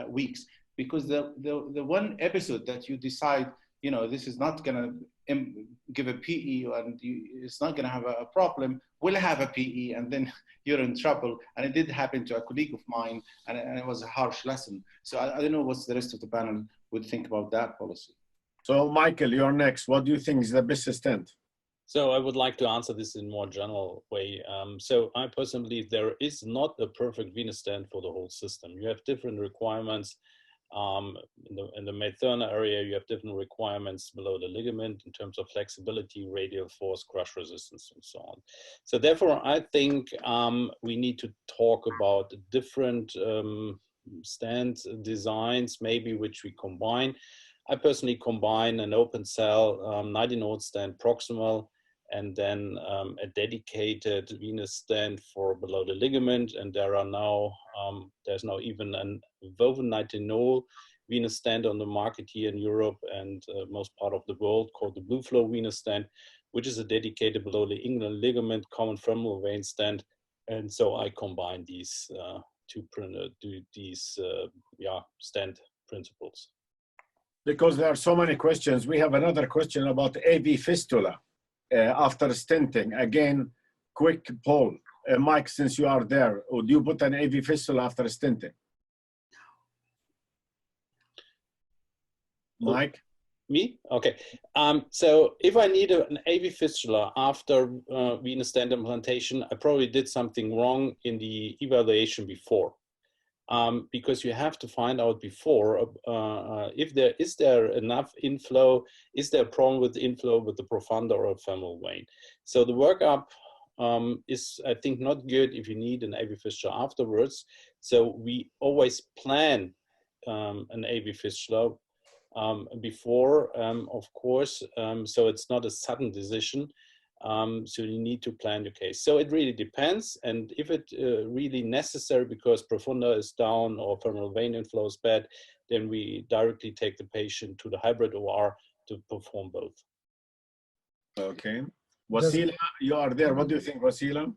weeks, because the one episode that you decide, this is not going to give a PE and it's not going to have a problem, will have a PE, and then you're in trouble. And it did happen to a colleague of mine, and it was a harsh lesson. So I don't know what the rest of the panel would think about that policy. So Michael, you're next. What do you think is the best stent? So I would like to answer this in a more general way. So I personally believe there is not a perfect venous stent for the whole system. You have different requirements. In the Mathurna area, you have different requirements below the ligament in terms of flexibility, radial force, crush resistance, and so on. So therefore, I think we need to talk about different stent designs, maybe which we combine. I personally combine an open cell 90-node stent proximal, and then a dedicated venous stent for below the ligament. And there are now, there's now even a woven 90-node venous stent on the market here in Europe and most part of the world, called the Blue Flow venous stent, which is a dedicated below the inguinal ligament common femoral vein stent. And so I combine these stent principles. Because there are so many questions, we have another question about AV fistula after stenting. Again, quick poll. Mike, since you are there, would you put an AV fistula after stenting? Mike? Me? Okay. So if I need an AV fistula after venous stent implantation, I probably did something wrong in the evaluation before. Because you have to find out before if there enough inflow, is there a problem with the inflow with the profunda or femoral vein. So the workup is, I think, not good if you need an AV fistula afterwards. So we always plan an AV fistula before, of course, so it's not a sudden decision. So you need to plan your case. So it really depends. And if it's really necessary because profunda is down or femoral vein inflow is bad, then we directly take the patient to the hybrid OR to perform both. Okay. Wasila, you are there. What do you think, Wasila?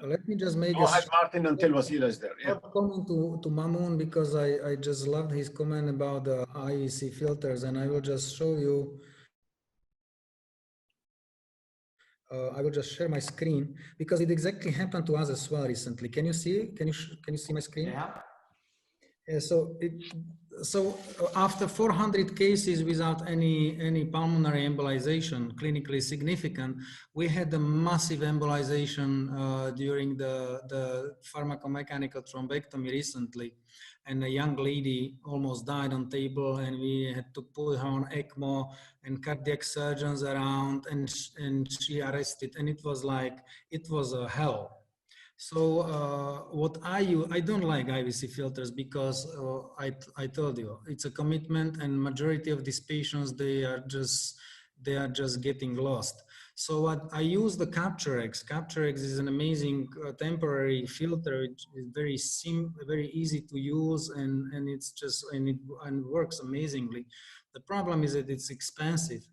Let me just make Go ahead, Martin, until Wasila is there. Yeah. Comment to Mamoon, because I just loved his comment about the IEC filters, and I will just show you. I will just share my screen because it exactly happened to us as well recently. Can you see? Can you see my screen? Yeah. So after 400 cases without any pulmonary embolization, clinically significant, we had a massive embolization during the pharmacomechanical thrombectomy recently. and a young lady almost died on table, and we had to put her on ECMO, and cardiac surgeons around, and she arrested, and it was like, it was a hell. So what I don't like IVC filters because I told you, it's a commitment, and majority of these patients, they are just getting lost. So what I use the CaptureX. CaptureX is an amazing temporary filter, which is very easy to use, and it's just, and it works amazingly. The problem is that it's expensive.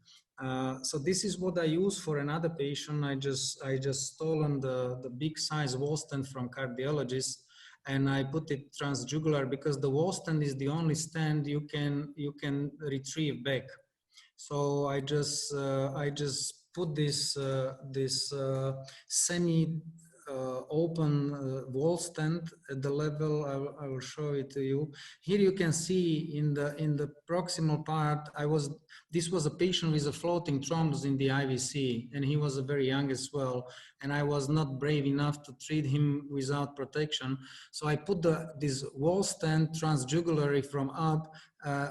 So this is what I use for another patient. I just stolen the big size wall stent from cardiologist, and I put it transjugular because the wall stent is the only stent you can retrieve back. So I just put this semi open wall stent at the level. I will show it to you. Here you can see in the proximal part, this was a patient with a floating thrombus in the IVC, and he was very young as well. And I was not brave enough to treat him without protection. So I put this wall stent transjugulary from up,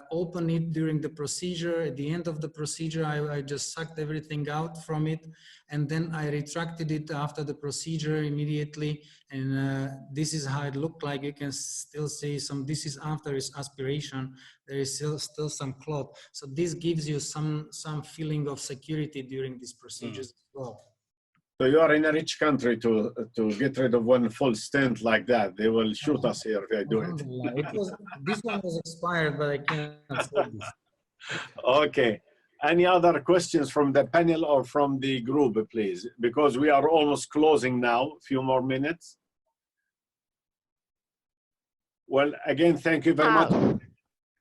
open it during the procedure. At the end of the procedure, I just sucked everything out from it, and then I retracted it after the procedure immediately. And this is how it looked like. You can still see this is after his aspiration. There is still some clot. So this gives you some feeling of security during these procedures as well. So you are in a rich country to get rid of one full stent like that. They will shoot us here if I do it. This one was expired, but I cannot say this. Okay. Any other questions from the panel or from the group, please? Because we are almost closing now, a few more minutes. Well, again, thank you very much.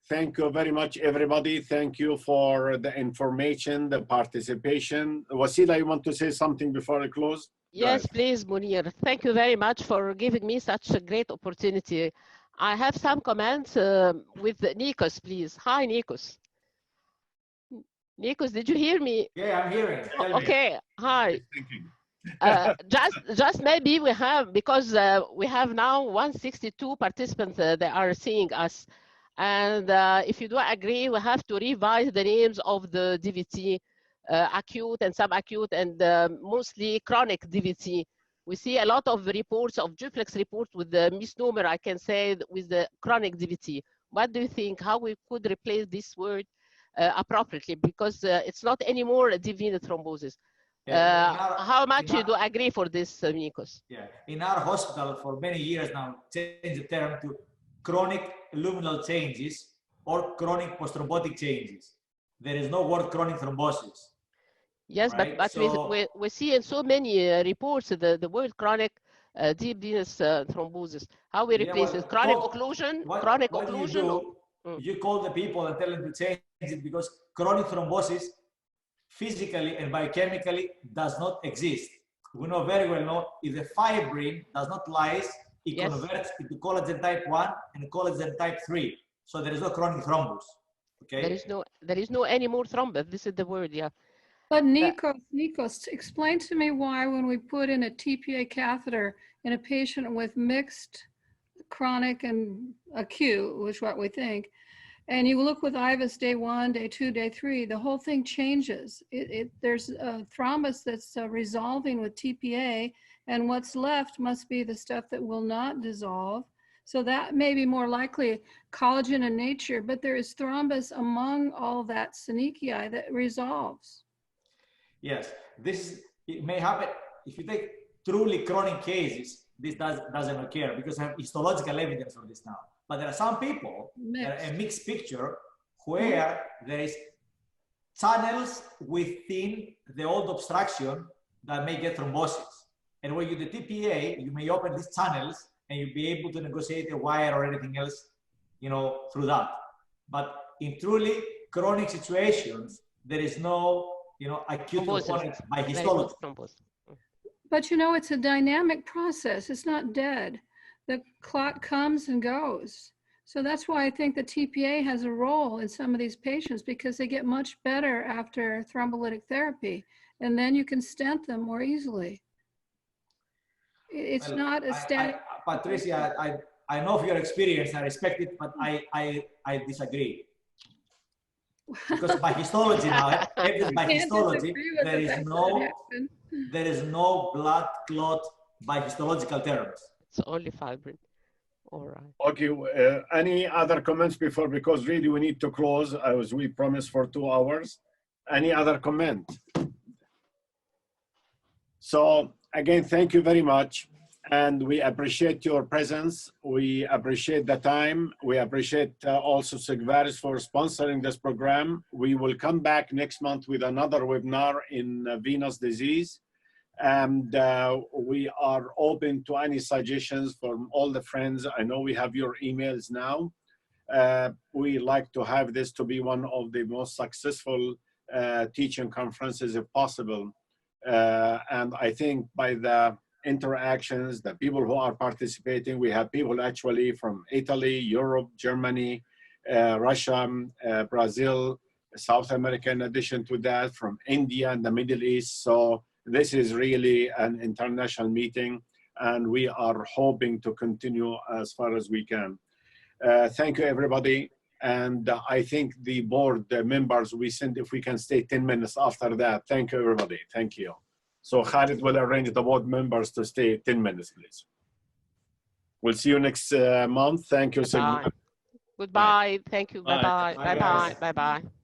Thank you very much, everybody. Thank you for the information, the participation. Wasila, you want to say something before I close? Yes, please, Munir. Thank you very much for giving me such a great opportunity. I have some comments with Nikos, please. Hi, Nikos. Nikos, did you hear me? Yeah, I'm hearing. Okay, hi. Just maybe we have, because we have now 162 participants that are seeing us. And if you do agree, we have to revise the names of the DVT, acute and subacute, and mostly chronic DVT. We see a lot of reports of duplex reports with the misnomer, I can say, with the chronic DVT. What do you think? How we could replace this word appropriately? Because it's not anymore a deep venous thrombosis. How much you do agree for this, Nikos? Yeah, in our hospital for many years now, change the term to chronic luminal changes or chronic post-thrombotic changes. There is no word chronic thrombosis. Yes, right? but so, we see in so many reports the word chronic deep venous thrombosis. How we replace it? Chronic occlusion? Chronic occlusion? You call the people and tell them to change it because chronic thrombosis physically and biochemically does not exist. We know very well if the fibrin does not lyse, it converts into collagen type 1 and collagen type 3. So there is no chronic thrombus. Okay. There is no any more thrombus. This is the word, yeah. But Nikos, explain to me why when we put in a TPA catheter in a patient with mixed chronic and acute, which is what we think, and you look with IVUS day 1, day 2, day 3, the whole thing changes. There's a thrombus that's resolving with TPA, and what's left must be the stuff that will not dissolve. So that may be more likely collagen in nature, but there is thrombus among all that synechia that resolves. Yes, it may happen. If you take truly chronic cases, this doesn't occur because I have histological evidence for this now. But there are some people, a mixed picture, where there is channels within the old obstruction that may get thrombosis. And when you do the TPA, you may open these channels and you'll be able to negotiate a wire or anything else, through that. But in truly chronic situations, there is no, acute component by histology. But it's a dynamic process. It's not dead. The clot comes and goes. So that's why I think the TPA has a role in some of these patients because they get much better after thrombolytic therapy. And then you can stent them more easily. It's not a static. Patricia, I know of your experience, I respect it, but I disagree. Because by histology now, evidence by Can't histology, disagree with there the is fact that no it happened. there is no blood clot by histological terms. It's only fibrin. All right. Okay, any other comments before, because really we need to close as we promised for 2 hours. Any other comment? So again, thank you very much. And we appreciate your presence. We appreciate the time. We appreciate also Sigvaris for sponsoring this program. We will come back next month with another webinar in venous disease. And we are open to any suggestions from all the friends. I know we have your emails now. We like to have this to be one of the most successful teaching conferences if possible. And I think by the interactions, the people who are participating, we have people actually from Italy, Europe, Germany, Russia, Brazil, South America, in addition to that, from India and the Middle East. So this is really an international meeting, and we are hoping to continue as far as we can. Thank you, everybody. And I think the board members, we send if we can stay 10 minutes after that. Thank you, everybody. Thank you. So Khalid will arrange the board members to stay 10 minutes, please. We'll see you next month. Thank you, Sigmund. Goodbye. Thank you. Bye. Bye-bye. Bye, Bye-bye. guys. Bye-bye.